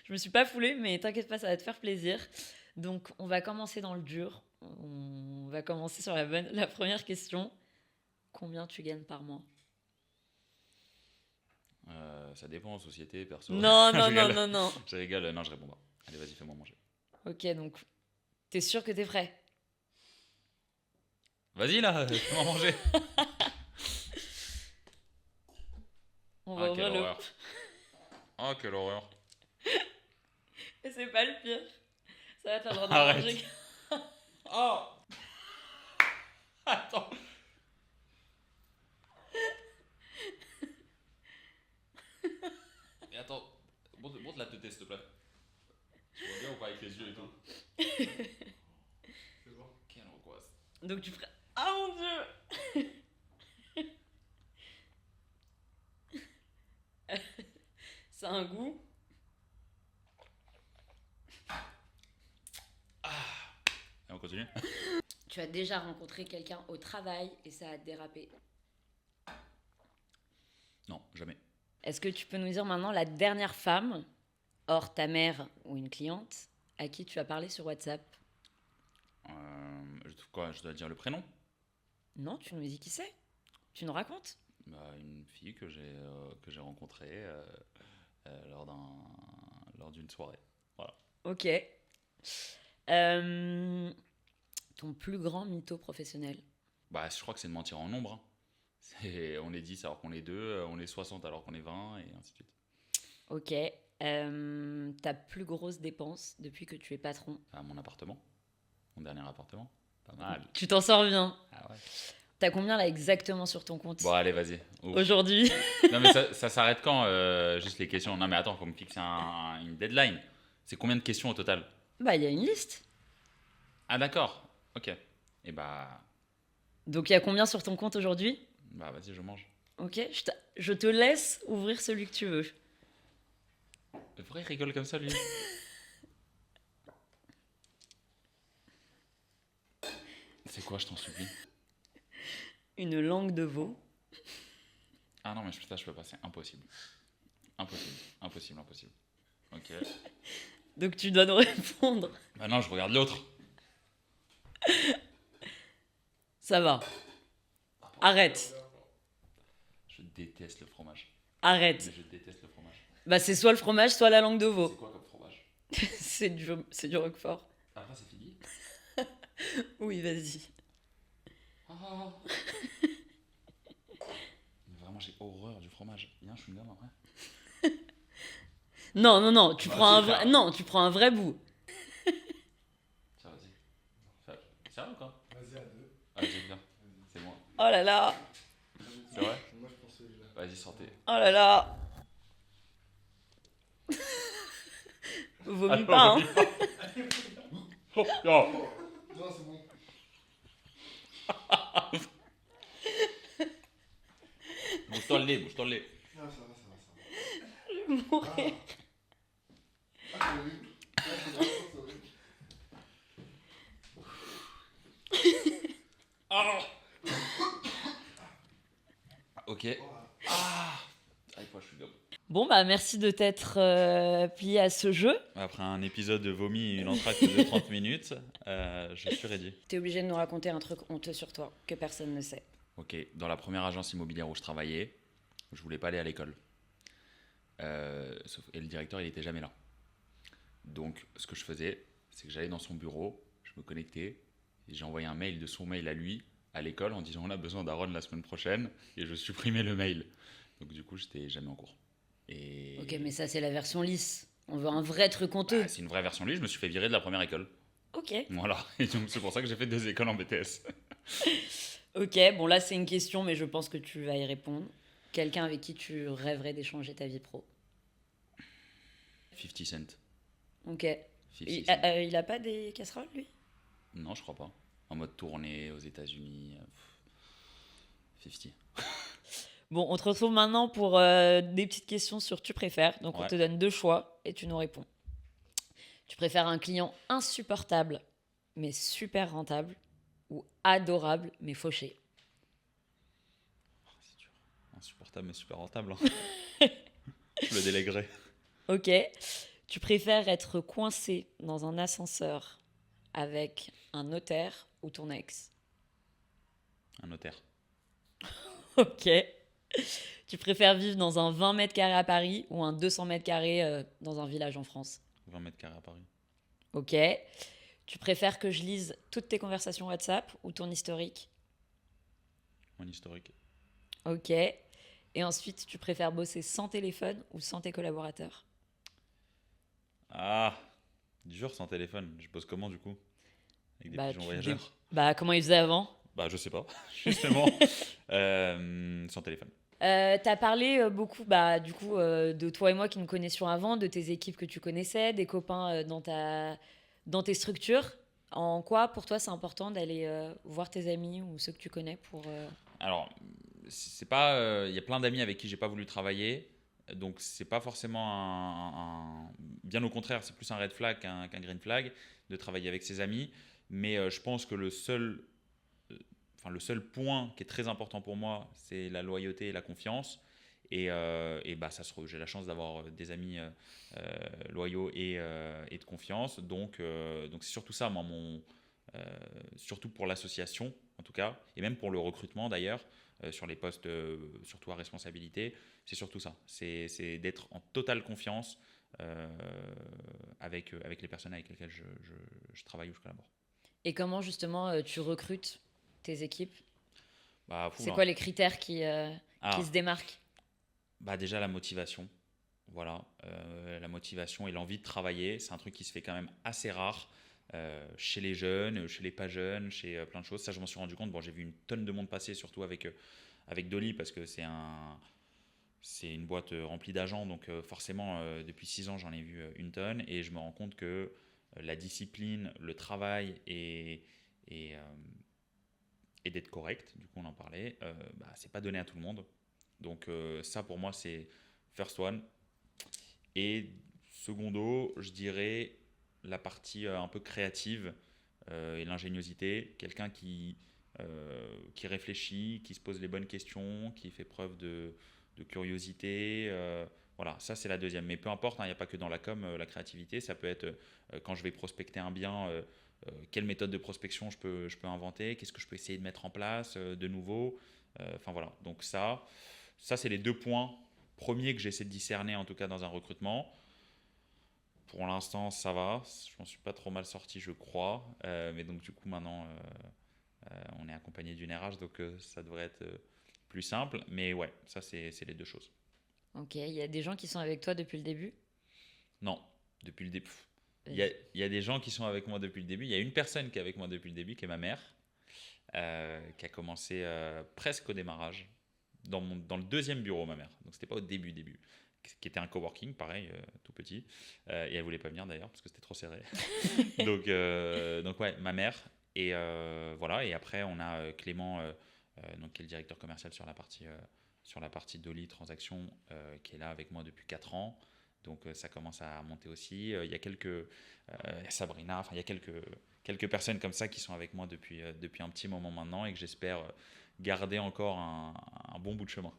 je me suis pas foulée, mais t'inquiète pas, ça va te faire plaisir. Donc on va commencer dans le dur. On va commencer sur la première question. Combien tu gagnes par mois? Ça dépend, société, perso. Non, Je non, non, rigole. non, non. Je rigole. Non, je réponds pas. Allez, vas-y, fais-moi manger. Ok, donc t'es sûr que t'es prêt? Vas-y là, fais-moi manger. On va Ah, quelle ouvrir le... horreur. Ah, quelle horreur. Et c'est pas le pire. Ça va, t'as le droit de Arrête. manger. Oh. Attends. Et attends, montre la tête, s'il te plaît. Tu vois bien ou pas avec les yeux et tout? Fais voir. Quelle angoisse. Donc tu ferais... Ah mon dieu! Ça a un goût. Et on continue? Tu as déjà rencontré quelqu'un au travail et ça a dérapé. Non. Est-ce que tu peux nous dire maintenant la dernière femme, hors ta mère ou une cliente, à qui tu as parlé sur WhatsApp? Quoi, je dois dire le prénom? Non, tu nous dis qui c'est. Tu nous racontes. Bah, une fille que j'ai rencontrée lors lors d'une soirée. Voilà. Ok. Euh, ton plus grand mytho professionnel? Bah, je crois que c'est de mentir en nombre, hein. On est 10 alors qu'on est 2, on est 60 alors qu'on est 20, et ainsi de suite. Ok. Ta plus grosse dépense depuis que tu es patron? À mon appartement, mon dernier appartement. Pas mal. Tu t'en sors bien. Ah ouais. T'as combien là exactement sur ton compte Bon, allez, vas-y. Ouf. aujourd'hui? Non, mais ça s'arrête quand juste les questions? Non, mais attends, faut me fixer une deadline. C'est combien de questions au total? Bah, il y a une liste. Ah, d'accord. Ok. Et bah, Donc, il y a combien sur ton compte aujourd'hui? vas-y, je mange. Ok, je te laisse ouvrir celui que tu veux. Mais pourquoi il rigole comme ça, lui? C'est quoi, je t'en supplie? Une langue de veau. Ah non, mais ça, je peux pas, c'est impossible. Impossible, impossible, impossible. Ok. Donc, tu dois nous répondre. Bah non, je regarde l'autre. Ça va. Arrête. Je déteste le fromage. Arrête. Mais je déteste le fromage. Bah, c'est soit le fromage, soit la langue de C'est veau. quoi comme fromage? C'est du roquefort. Après, c'est fini. Oui, vas-y. Ah. Mais vraiment, j'ai horreur du fromage. Il y a un chewing-gum après? Non, non, non, tu Bah, prends c'est un vrai... grave. Non, tu prends un vrai bout. Tiens, vas-y. Sérieux ou quoi? Vas-y, à deux. Vas-y, viens. C'est moi. Oh là là. C'est vrai? Moi, je pense déjà. Vas-y, sortez. Oh là là. Vomis Attends, pas, hein. vomis pas. Oh, non. Non, c'est bon. Bouge-toi le nez, bouge-toi le nez. Non, ça va, ça va, ça va. Je vais mourir. Ah, c'est horrible. Ah, c'est vraiment horrible. Ah. Ok. Ah. Avec moi, je suis gomme. Bon, bah, merci de t'être plié à ce jeu. Après un épisode de vomi et une entracte de 30 minutes, je suis ready. T'es obligé de nous raconter un truc honteux sur toi que personne ne sait. Ok, dans la première agence immobilière où je travaillais, je voulais pas aller à l'école. Et le directeur, il était jamais là. Donc, ce que je faisais, c'est que j'allais dans son bureau, je me connectais, et j'ai envoyé un mail de son mail à lui, à l'école, en disant on a besoin d'Aaron la semaine prochaine, et je supprimais le mail. Donc, du coup, j'étais jamais en cours. Et Ok, mais ça, c'est la version lisse. On veut un vrai truc honteux. c'est une vraie version de lui, je me suis fait virer de la première école. Ok. Voilà, et donc c'est pour ça que j'ai fait 2 écoles en BTS. Ok, bon, là, c'est une question, mais je pense que tu vas y répondre. Quelqu'un avec qui tu rêverais d'échanger ta vie pro. 50 Cent. Ok. 50 Il, Cent. il a pas des casseroles, lui? Non, je crois pas. En mode tournée aux États-Unis. 50. Bon, on te retrouve maintenant pour des petites questions sur tu préfères. Donc, on Ouais. te donne 2 choix et tu nous réponds. Tu préfères un client insupportable, mais super rentable, ou adorable, mais fauché? C'est dur. Insupportable mais super rentable, hein. Je le délèguerai. Ok. Tu préfères être coincé dans un ascenseur avec un notaire ou ton ex? Un notaire. Ok. Tu préfères vivre dans un 20 mètres carrés à Paris ou un 200 mètres carrés dans un village en France? 20 mètres carrés à Paris. Ok. Tu préfères que je lise toutes tes conversations WhatsApp ou ton historique? Mon historique. Ok. Et ensuite, tu préfères bosser sans téléphone ou sans tes collaborateurs? Ah, dur sans téléphone. Je bosse comment du coup? Avec des Bah, pigeons voyageurs? Bah, comment ils faisaient avant? Bah, je sais pas, justement. Sans téléphone. T'as parlé beaucoup, bah, du coup, de toi et moi qui nous connaissions avant, de tes équipes que tu connaissais, des copains dans tes structures. En quoi, pour toi, c'est important d'aller voir tes amis ou ceux que tu connais pour... Alors, c'est pas. Il y a plein d'amis avec qui j'ai pas voulu travailler. Donc, c'est pas forcément bien au contraire, c'est plus un red flag qu'un green flag de travailler avec ses amis. Mais je pense que le seul point qui est très important pour moi, c'est la loyauté et la confiance. Et bah, j'ai la chance d'avoir des amis loyaux et de confiance. Donc c'est surtout ça, moi, surtout pour l'association, en tout cas, et même pour le recrutement d'ailleurs, sur les postes, surtout à responsabilité, c'est surtout ça. C'est d'être en totale confiance euh, avec les personnes avec lesquelles je travaille ou je collabore. Et comment justement tu recrutes tes équipes? Bah, fou, C'est là. quoi les critères qui Ah, se démarquent? bah déjà la motivation. Voilà, la motivation et l'envie de travailler, c'est un truc qui se fait quand même assez rare chez les jeunes, chez les pas jeunes, chez plein de choses. Ça, je m'en suis rendu compte. Bon, j'ai vu une tonne de monde passer, surtout avec Dolly, parce que c'est une boîte remplie d'agents. Donc forcément, depuis 6 ans, j'en ai vu une tonne. Et je me rends compte que la discipline, le travail et, euh, et d'être correct, du coup on en parlait, bah, c'est pas donné à tout le monde. Donc ça pour moi c'est first one. Et secondo, je dirais la partie un peu créative et l'ingéniosité. Quelqu'un qui réfléchit, qui se pose les bonnes questions, qui fait preuve de curiosité. Voilà, ça c'est la deuxième. Mais peu importe, il n'y a pas que dans la com, la créativité. Ça peut être quand je vais prospecter un bien, quelle méthode de prospection je peux inventer, qu'est-ce que je peux essayer de mettre en place de nouveau. Enfin voilà, donc ça c'est les 2 points premiers que j'essaie de discerner en tout cas dans un recrutement. Pour l'instant, ça va. Je m'en suis pas trop mal sorti, je crois. Mais donc, du coup, maintenant, on est accompagné d'une RH, donc ça devrait être plus simple. Mais ouais, ça, c'est les deux choses. Ok, il y a des gens qui sont avec toi depuis le début? Non, depuis le début. Vas-y. Il y a des gens qui sont avec moi depuis le début. Il y a une personne qui est avec moi depuis le début, qui est ma mère, qui a commencé presque au démarrage, dans le deuxième bureau, ma mère. Donc, c'était pas au début, qui était un coworking, pareil, tout petit. Et elle voulait pas venir d'ailleurs, parce que c'était trop serré. Donc ouais, ma mère. Et voilà. Et après, on a Clément, donc, qui est le directeur commercial sur la partie Dolly Transaction, qui est là avec moi depuis 4 ans. Donc ça commence à monter aussi. Il y a Sabrina, enfin il y a quelques personnes comme ça qui sont avec moi depuis un petit moment maintenant et que j'espère garder encore un bon bout de chemin.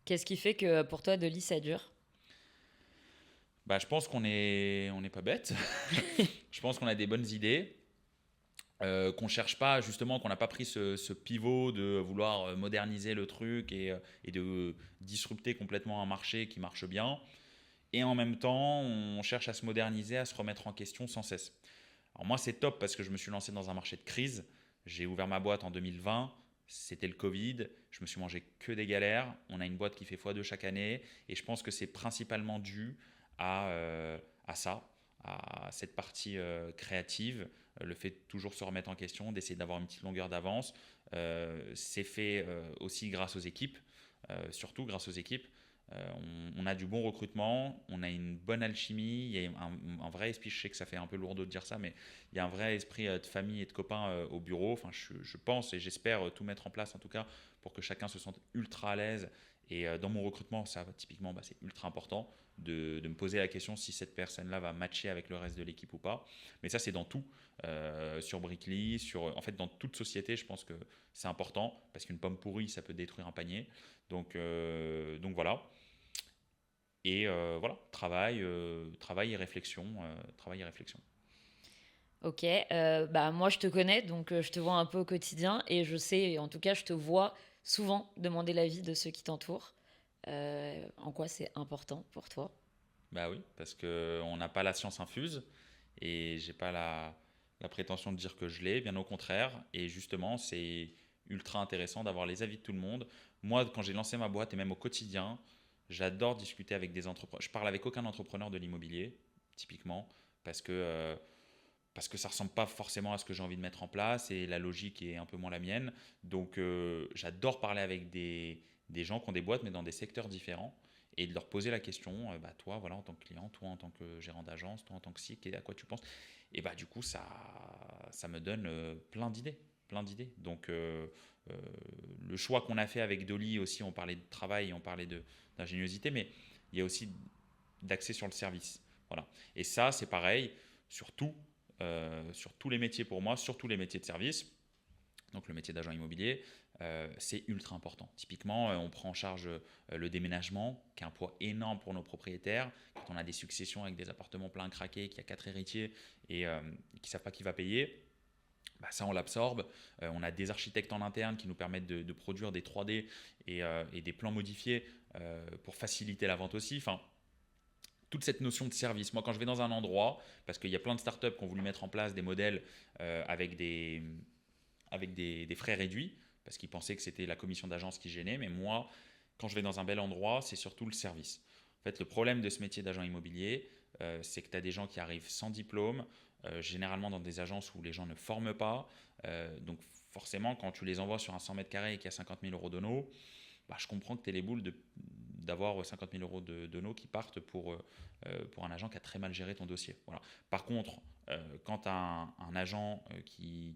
Qu'est-ce qui fait que pour toi, Dolly, ça dure? Bah, je pense qu'on n'est pas bête. Je pense qu'on a des bonnes idées. Qu'on cherche pas justement, qu'on n'a pas pris ce pivot de vouloir moderniser le truc et de disrupter complètement un marché qui marche bien. Et en même temps, on cherche à se moderniser, à se remettre en question sans cesse. Alors moi, c'est top parce que je me suis lancé dans un marché de crise. J'ai ouvert ma boîte en 2020. C'était le Covid. Je me suis mangé que des galères. On a une boîte qui fait x2 chaque année. Et je pense que c'est principalement dû à ça, à cette partie créative, le fait de toujours se remettre en question, d'essayer d'avoir une petite longueur d'avance. C'est fait aussi grâce aux équipes, surtout grâce aux équipes. On a du bon recrutement, on a une bonne alchimie, il y a un vrai esprit, je sais que ça fait un peu lourd de dire ça, mais il y a un vrai esprit de famille et de copains au bureau. Enfin, je pense et j'espère tout mettre en place en tout cas pour que chacun se sente ultra à l'aise. Et dans mon recrutement, ça typiquement, bah, c'est ultra important de me poser la question si cette personne-là va matcher avec le reste de l'équipe ou pas. Mais ça, c'est dans tout, sur Brickly, en fait, dans toute société, je pense que c'est important parce qu'une pomme pourrie, ça peut détruire un panier. Donc voilà. Et voilà, travail et réflexion. Travail et réflexion. Ok, bah moi je te connais, donc je te vois un peu au quotidien et je sais, en tout cas je te vois souvent demander l'avis de ceux qui t'entourent. En quoi c'est important pour toi? Bah oui, parce qu'on n'a pas la science infuse et j'ai pas la prétention de dire que je l'ai, bien au contraire. Et justement, c'est ultra intéressant d'avoir les avis de tout le monde. Moi, quand j'ai lancé ma boîte et même au quotidien, j'adore discuter avec des entrepreneurs. Je parle avec aucun entrepreneur de l'immobilier, typiquement, parce que, euh, parce que ça ressemble pas forcément à ce que j'ai envie de mettre en place et la logique est un peu moins la mienne. Donc j'adore parler avec des gens qui ont des boîtes mais dans des secteurs différents et de leur poser la question, bah, toi voilà en tant que client, toi en tant que gérant d'agence, toi en tant que SIC, et à quoi tu penses. Et bah du coup ça me donne plein d'idées. Plein d'idées. Donc euh, le choix qu'on a fait avec Dolly aussi, on parlait de travail, on parlait d'ingéniosité, mais il y a aussi d'accès sur le service. Voilà. Et ça, c'est pareil sur tous les métiers pour moi, surtout les métiers de service. Donc le métier d'agent immobilier, c'est ultra important. Typiquement, on prend en charge le déménagement, qui est un poids énorme pour nos propriétaires. Quand on a des successions avec des appartements pleins craqués, qu'il y a 4 héritiers et qui ne savent pas qui va payer, bah ça on l'absorbe. On a des architectes en interne qui nous permettent de produire des 3D et des plans modifiés pour faciliter la vente aussi. Enfin, toute cette notion de service. Moi, quand je vais dans un endroit, parce qu'il y a plein de startups qui ont voulu mettre en place des modèles avec des frais réduits, parce qu'ils pensaient que c'était la commission d'agence qui gênait, mais moi, quand je vais dans un bel endroit, c'est surtout le service. En fait, le problème de ce métier d'agent immobilier, c'est que tu as des gens qui arrivent sans diplôme, généralement dans des agences où les gens ne forment pas. Donc forcément, quand tu les envoies sur un 100 mètres carrés et qu'il y a 50 000 euros d'ONO, bah, je comprends que tu aies les boules d'avoir 50 000 euros d'ONO qui partent pour un agent qui a très mal géré ton dossier. Voilà. Par contre, quand tu as un agent qui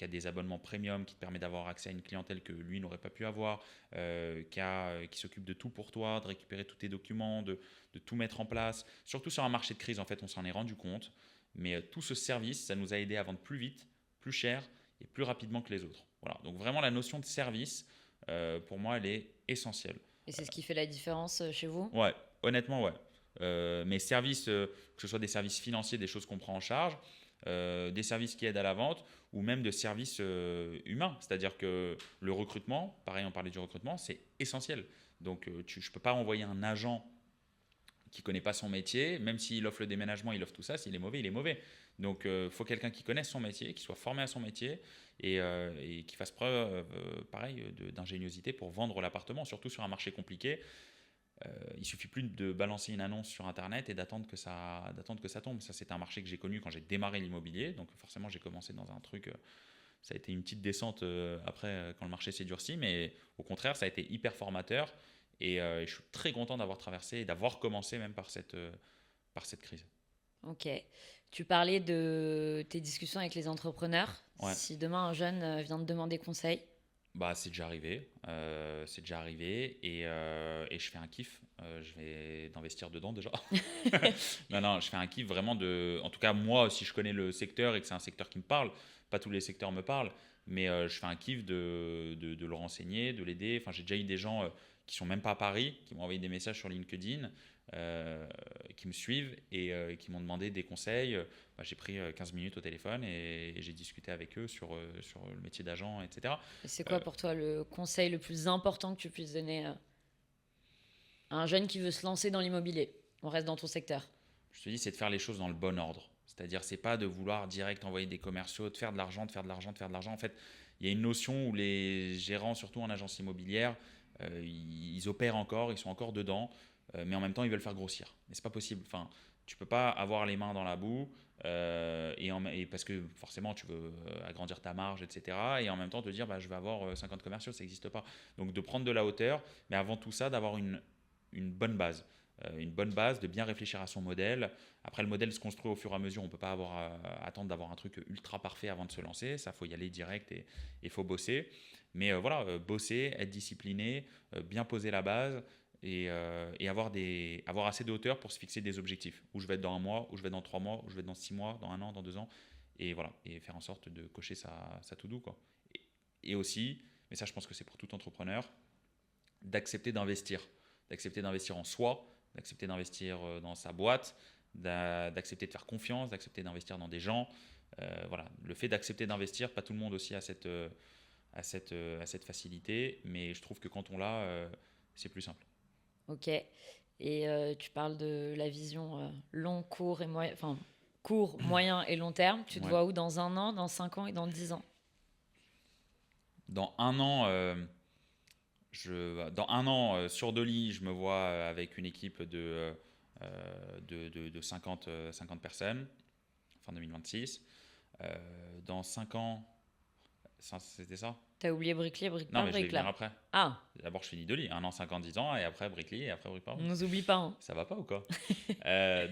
a des abonnements premium, qui te permet d'avoir accès à une clientèle que lui n'aurait pas pu avoir, qui s'occupe de tout pour toi, de récupérer tous tes documents, de tout mettre en place. Surtout sur un marché de crise, en fait, on s'en est rendu compte. Mais tout ce service, ça nous a aidé à vendre plus vite, plus cher et plus rapidement que les autres. Voilà. Donc vraiment, la notion de service, pour moi, elle est essentielle. Et c'est ce qui fait la différence chez vous? Ouais, honnêtement, ouais. Mes services, que ce soit des services financiers, des choses qu'on prend en charge, des services qui aident à la vente ou même de services humains. C'est-à-dire que le recrutement, pareil, on parlait du recrutement, c'est essentiel. Donc, je ne peux pas envoyer un agent qui ne connaît pas son métier, même s'il offre le déménagement, il offre tout ça, s'il est mauvais, il est mauvais. Donc, il faut quelqu'un qui connaisse son métier, qui soit formé à son métier et qui fasse preuve, pareil, d'ingéniosité pour vendre l'appartement, surtout sur un marché compliqué. Il suffit plus de balancer une annonce sur Internet et d'attendre que ça tombe. Ça, c'est un marché que j'ai connu quand j'ai démarré l'immobilier. Donc, forcément, j'ai commencé dans un truc. Ça a été une petite descente après, quand le marché s'est durci. Mais au contraire, ça a été hyper formateur. Et je suis très content d'avoir traversé et d'avoir commencé même par cette crise. Ok. Tu parlais de tes discussions avec les entrepreneurs. Ouais. Si demain un jeune vient te demander conseil, Bah, c'est déjà arrivé. Et je fais un kiff. Je vais d'investir dedans déjà. Non, je fais un kiff vraiment de. En tout cas, moi, si je connais le secteur et que c'est un secteur qui me parle, pas tous les secteurs me parlent, mais je fais un kiff de le renseigner, de l'aider. Enfin, j'ai déjà eu des gens qui sont même pas à Paris, qui m'ont envoyé des messages sur LinkedIn, qui me suivent et qui m'ont demandé des conseils. Bah, j'ai pris 15 minutes au téléphone et j'ai discuté avec eux sur le métier d'agent, etc. et c'est quoi pour toi le conseil le plus important que tu puisses donner à un jeune qui veut se lancer dans l'immobilier? On reste dans ton secteur. Je te dis, c'est de faire les choses dans le bon ordre. C'est-à-dire, c'est pas de vouloir direct envoyer des commerciaux, de faire de l'argent, de faire de l'argent, de faire de l'argent. En fait, il y a une notion où les gérants, surtout en agence immobilière, ils opèrent encore, ils sont encore dedans, mais en même temps, ils veulent faire grossir. Mais c'est pas possible. Enfin, tu peux pas avoir les mains dans la boue et parce que forcément, tu veux agrandir ta marge, etc. Et en même temps, te dire, bah, je vais avoir 50 commerciaux, ça n'existe pas. Donc, de prendre de la hauteur, mais avant tout ça, d'avoir une bonne base. Une bonne base, de bien réfléchir à son modèle. Après, le modèle se construit au fur et à mesure. On ne peut pas attendre d'avoir un truc ultra parfait avant de se lancer. Ça, il faut y aller direct et il faut bosser. Mais voilà, bosser, être discipliné, bien poser la base et avoir assez de hauteur pour se fixer des objectifs. Où je vais être dans un mois, où je vais être dans 3 mois, où je vais être dans 6 mois, dans 1 an, dans 2 ans. Et voilà, et faire en sorte de cocher sa to-do, quoi. Et aussi, mais ça, je pense que c'est pour tout entrepreneur, d'accepter d'investir en soi, d'accepter d'investir dans sa boîte, d'accepter de faire confiance, d'accepter d'investir dans des gens. Voilà, le fait d'accepter d'investir, pas tout le monde aussi a cette facilité, mais je trouve que quand on l'a, c'est plus simple. Ok. Et tu parles de la vision long, court et moyen, enfin court, moyen et long terme. Tu te Ouais. vois où dans 1 an, dans 5 ans et dans 10 ans? Dans 1 an, sur Dolly, je me vois avec une équipe de 50 personnes, fin 2026. Dans 5 ans, c'était ça? T'as oublié Brickly, Non, Brickpart, mais je vais venir Brickla. après. Ah, D'abord, je finis Dolly, 1 an, 5 ans, 10 ans, et après Brickly, et après Brickpart. on nous oublie pas, hein. Ça va pas ou quoi?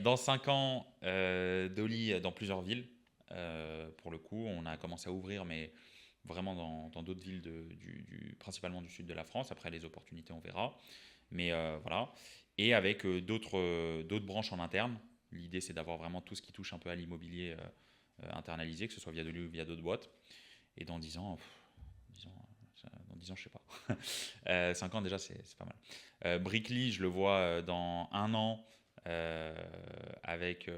Dans 5 ans, Dolly dans plusieurs villes. Pour le coup, on a commencé à ouvrir, mais vraiment dans d'autres villes, principalement du sud de la France. Après, les opportunités, on verra. Mais voilà. Et avec d'autres branches en interne. L'idée, c'est d'avoir vraiment tout ce qui touche un peu à l'immobilier internalisé, que ce soit via Dolly ou via d'autres boîtes. Et dans 10 ans, 10 ans, je sais pas. 5 ans déjà, c'est pas mal. Brickly, je le vois dans 1 an avec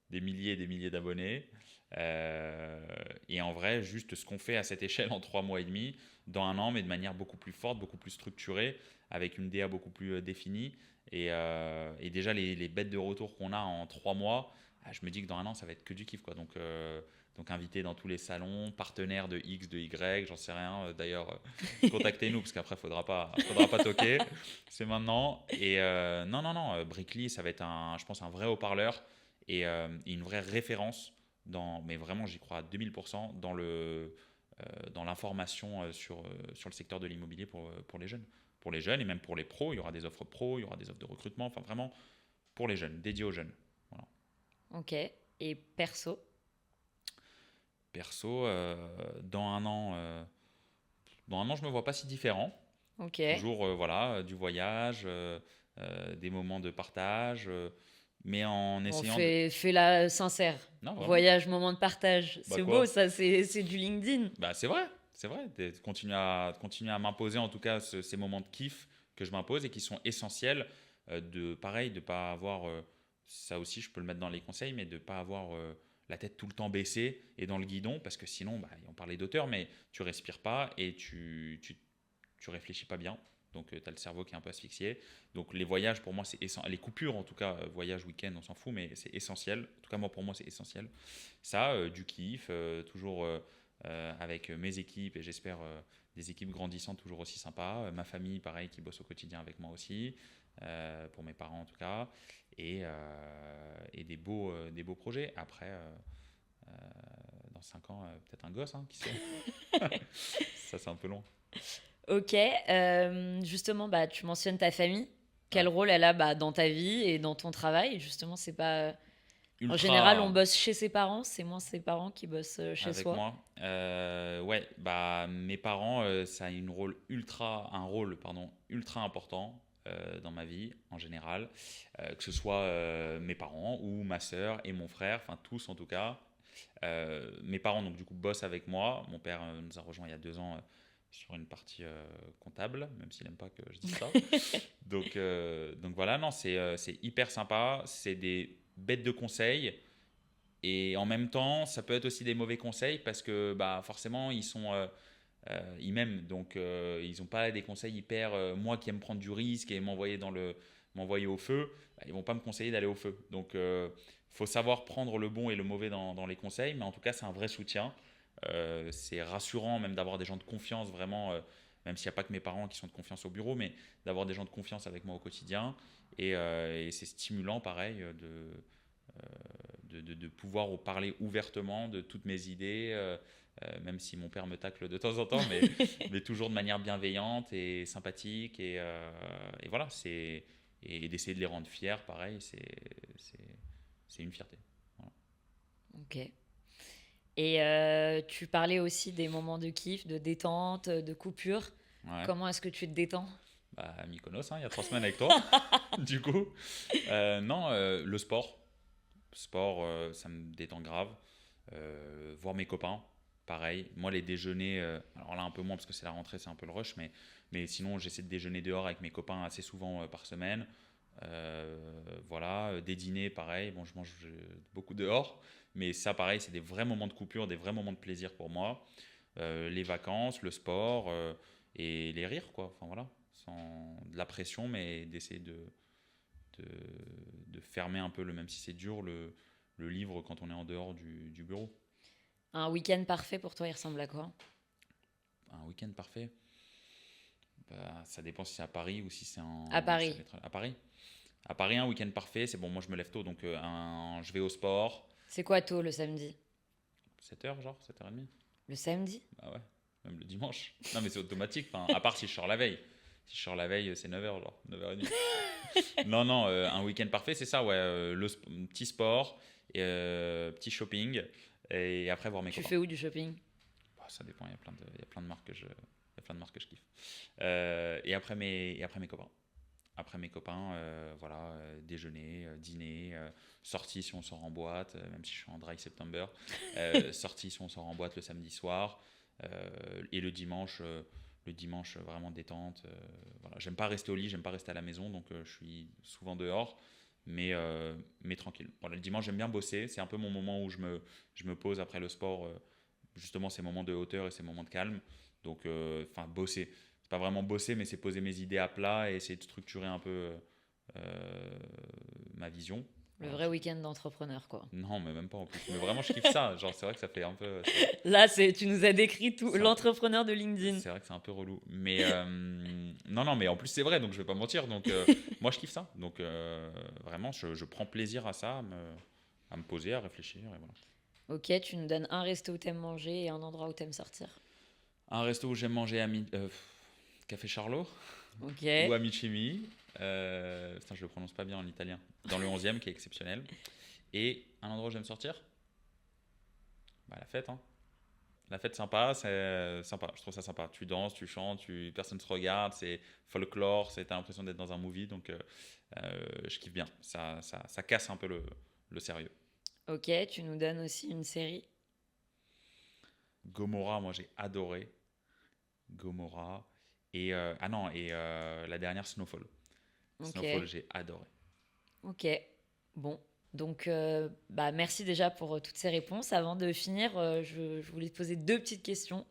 des milliers et des milliers d'abonnés. Et en vrai, juste ce qu'on fait à cette échelle en 3 mois et demi, dans 1 an, mais de manière beaucoup plus forte, beaucoup plus structurée, avec une DA beaucoup plus définie. Et déjà, les bêtes de retour qu'on a en 3 mois, je me dis que dans 1 an, ça va être que du kiff, quoi. Donc invité dans tous les salons, partenaire de X, de Y, j'en sais rien. D'ailleurs, contactez-nous parce qu'après, faudra pas toquer. C'est maintenant. Et non, non, non, Brickly, ça va être je pense, un vrai haut-parleur et une vraie référence mais vraiment, j'y crois à 2000% dans l'information sur le secteur de l'immobilier pour les jeunes. Pour les jeunes et même pour les pros, il y aura des offres pros, il y aura des offres de recrutement, enfin vraiment pour les jeunes, dédié aux jeunes. Voilà. Ok. Et perso? Perso, dans 1 an, je me vois pas si différent. Ok. Toujours voilà, du voyage, des moments de partage, mais en Bon, essayant fais-la sincère. Non, vraiment. Voyage, moment de partage. Bah C'est quoi beau, ça, c'est du LinkedIn. Bah, c'est vrai, c'est vrai. Continuer à m'imposer en tout cas ces moments de kiff que je m'impose et qui sont essentiels. Pareil, de pas avoir, ça aussi je peux le mettre dans les conseils, mais de pas avoir la tête tout le temps baissée et dans le guidon, parce que sinon, bah, on parlait d'auteur, mais tu respires pas et tu réfléchis pas bien. Donc tu as le cerveau qui est un peu asphyxié. Donc les voyages pour moi c'est essentiel. Les coupures en tout cas, voyage, week-end, on s'en fout, mais c'est essentiel. En tout cas moi pour moi c'est essentiel. Ça, du kiff, toujours avec mes équipes et j'espère des équipes grandissantes toujours aussi sympas. Ma famille pareil qui bosse au quotidien avec moi aussi, pour mes parents en tout cas. Et des beaux projets. Après, dans 5 ans, peut-être un gosse, hein, qui sait. Ça c'est un peu long. Ok. Justement, bah, tu mentionnes ta famille. Quel Ouais. rôle elle a bah, dans ta vie et dans ton travail? Justement, c'est pas. En Ultra général, on bosse chez ses parents. C'est moins ses parents qui bossent chez avec soi. moi. Ouais, bah mes parents, ça a un rôle pardon, ultra important dans ma vie en général, que ce soit mes parents ou ma sœur et mon frère, enfin tous en tout cas. Mes parents donc du coup bossent avec moi. Mon père nous a rejoint il y a 2 ans sur une partie comptable, même s'il n'aime pas que je dise ça. Donc voilà, non, c'est hyper sympa. C'est des bêtes de conseils. Et en même temps, ça peut être aussi des mauvais conseils parce que bah, forcément, ils m'aiment. Donc, ils n'ont pas des conseils hyper. Moi qui aime prendre du risque et m'envoyer au feu, bah, ils vont pas me conseiller d'aller au feu. Donc, faut savoir prendre le bon et le mauvais dans les conseils. Mais en tout cas, c'est un vrai soutien. C'est rassurant même d'avoir des gens de confiance vraiment. Même s'il n'y a pas que mes parents qui sont de confiance au bureau, mais d'avoir des gens de confiance avec moi au quotidien. Et c'est stimulant, pareil, de pouvoir parler ouvertement de toutes mes idées, même si mon père me tacle de temps en temps, mais toujours de manière bienveillante et sympathique. Et voilà, et d'essayer de les rendre fiers, pareil, c'est une fierté. Voilà. Ok. Et tu parlais aussi des moments de kiff, de détente, de coupure. Ouais. Comment est-ce que tu te détends? Bah, à Mykonos, hein, il y a 3 semaines avec toi, du coup. Non, le sport. Sport, ça me détend grave. Voir mes copains, pareil. Moi, les déjeuners, alors là un peu moins parce que c'est la rentrée, c'est un peu le rush, mais sinon j'essaie de déjeuner dehors avec mes copains assez souvent par semaine. Voilà, des dîners, pareil. Bon, je mange beaucoup dehors, mais ça, pareil, c'est des vrais moments de coupure, des vrais moments de plaisir pour moi. Les vacances, le sport et les rires, quoi. Enfin voilà, sans de la pression, mais d'essayer de, de fermer un peu, même si c'est dur, le livre quand on est en dehors du bureau. Un week-end parfait pour toi, il ressemble à quoi? Un week-end parfait, bah, ça dépend si c'est à Paris ou si c'est À Paris. à Paris. À Paris, un week-end parfait, c'est bon, moi je me lève tôt, donc je vais au sport, C'est quoi tôt le samedi? 7h genre, 7h30. Le samedi? Bah ouais, même le dimanche. Non mais c'est automatique, enfin, à part si je sors la veille. Si je sors la veille, c'est 9h genre, 9h30. Non, non, un week-end parfait, c'est ça, ouais. Petit sport, petit shopping, et après voir mes Tu copains. fais où du shopping? Bah, ça dépend, il y a plein de marques il y a plein de marques que je kiffe. Et après mes copains. Après mes copains, voilà, déjeuner, dîner, sortie si on sort en boîte, même si je suis en dry September, sortie si on sort en boîte le samedi soir, et le dimanche, Le dimanche, vraiment détente. Voilà. J'aime pas rester au lit, j'aime pas rester à la maison, donc je suis souvent dehors, mais tranquille. Voilà, le dimanche, j'aime bien bosser. C'est un peu mon moment où je me pose après le sport. Justement, ces moments de hauteur et ces moments de calme. Donc, enfin, bosser. C'est pas vraiment bosser, mais c'est poser mes idées à plat et essayer de structurer un peu ma vision. Le Voilà. vrai week-end d'entrepreneur, quoi. Non, mais même pas en plus. Mais vraiment, je kiffe ça. Genre, c'est vrai que ça fait un peu. Là, tu nous as décrit tout, Ça- l'entrepreneur de LinkedIn. C'est vrai que c'est un peu relou. Mais non, non, mais en plus, c'est vrai, donc je vais pas mentir. Donc, moi, je kiffe ça. Donc, vraiment, je prends plaisir à ça, à me poser, à réfléchir. Et voilà. Ok, tu nous donnes un resto où t'aimes manger et un endroit où t'aimes sortir. Un resto où j'aime manger Café Charlot Ok. ou Amici. Putain, je le prononce pas bien en italien. Dans le 11e, qui est exceptionnel. Et un endroit où j'aime sortir, bah, la fête. Hein. La fête sympa, c'est sympa. Je trouve ça sympa. Tu danses, tu chantes, personne ne se regarde. C'est folklore. T'as l'impression d'être dans un movie. Donc, je kiffe bien. Ça casse un peu le sérieux. Ok, tu nous donnes aussi une série. Gomorrah, moi j'ai adoré. Gomorrah. Et, la dernière Snowfall. Ok. Snowfall, j'ai adoré. Ok, bon. Donc, merci déjà pour toutes ces réponses. Avant de finir, je voulais te poser deux petites questions.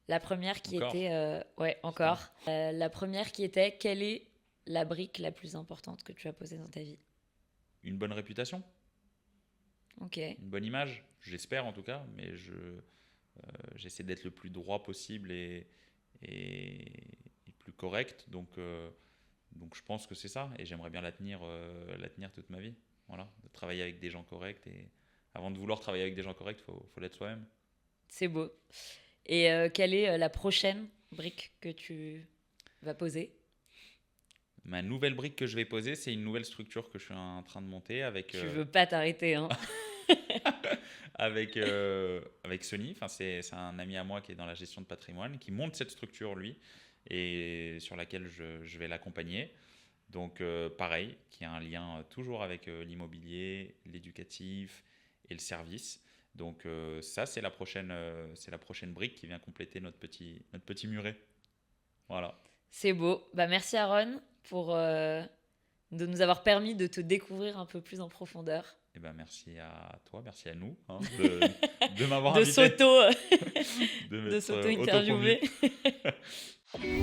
La première qui Encore était... ouais, encore. La première qui était, quelle est la brique la plus importante que tu as posée dans ta vie? Une bonne réputation, Ok, une bonne image, j'espère en tout cas, mais j'essaie d'être le plus droit possible et plus correct. Donc je pense que c'est ça, et j'aimerais bien la tenir toute ma vie. Voilà, de travailler avec des gens corrects, et avant de vouloir travailler avec des gens corrects, faut l'être soi-même. c'est beau. Et quelle est la prochaine brique que tu vas poser? Ma nouvelle brique que je vais poser, c'est une nouvelle structure que je suis en train de monter Tu veux pas t'arrêter, hein? avec Sony. Enfin, c'est un ami à moi qui est dans la gestion de patrimoine, qui monte cette structure, lui, et sur laquelle je vais l'accompagner. Donc, pareil, qui a un lien toujours avec l'immobilier, l'éducatif et le service. Donc, ça, c'est la prochaine brique qui vient compléter notre petit muret. Voilà. C'est beau. Merci Aaron pour de nous avoir permis de te découvrir un peu plus en profondeur. Eh ben, merci à toi, merci à nous de m'avoir De invité. s'auto De de m'être s'auto-interviewer. autopromu.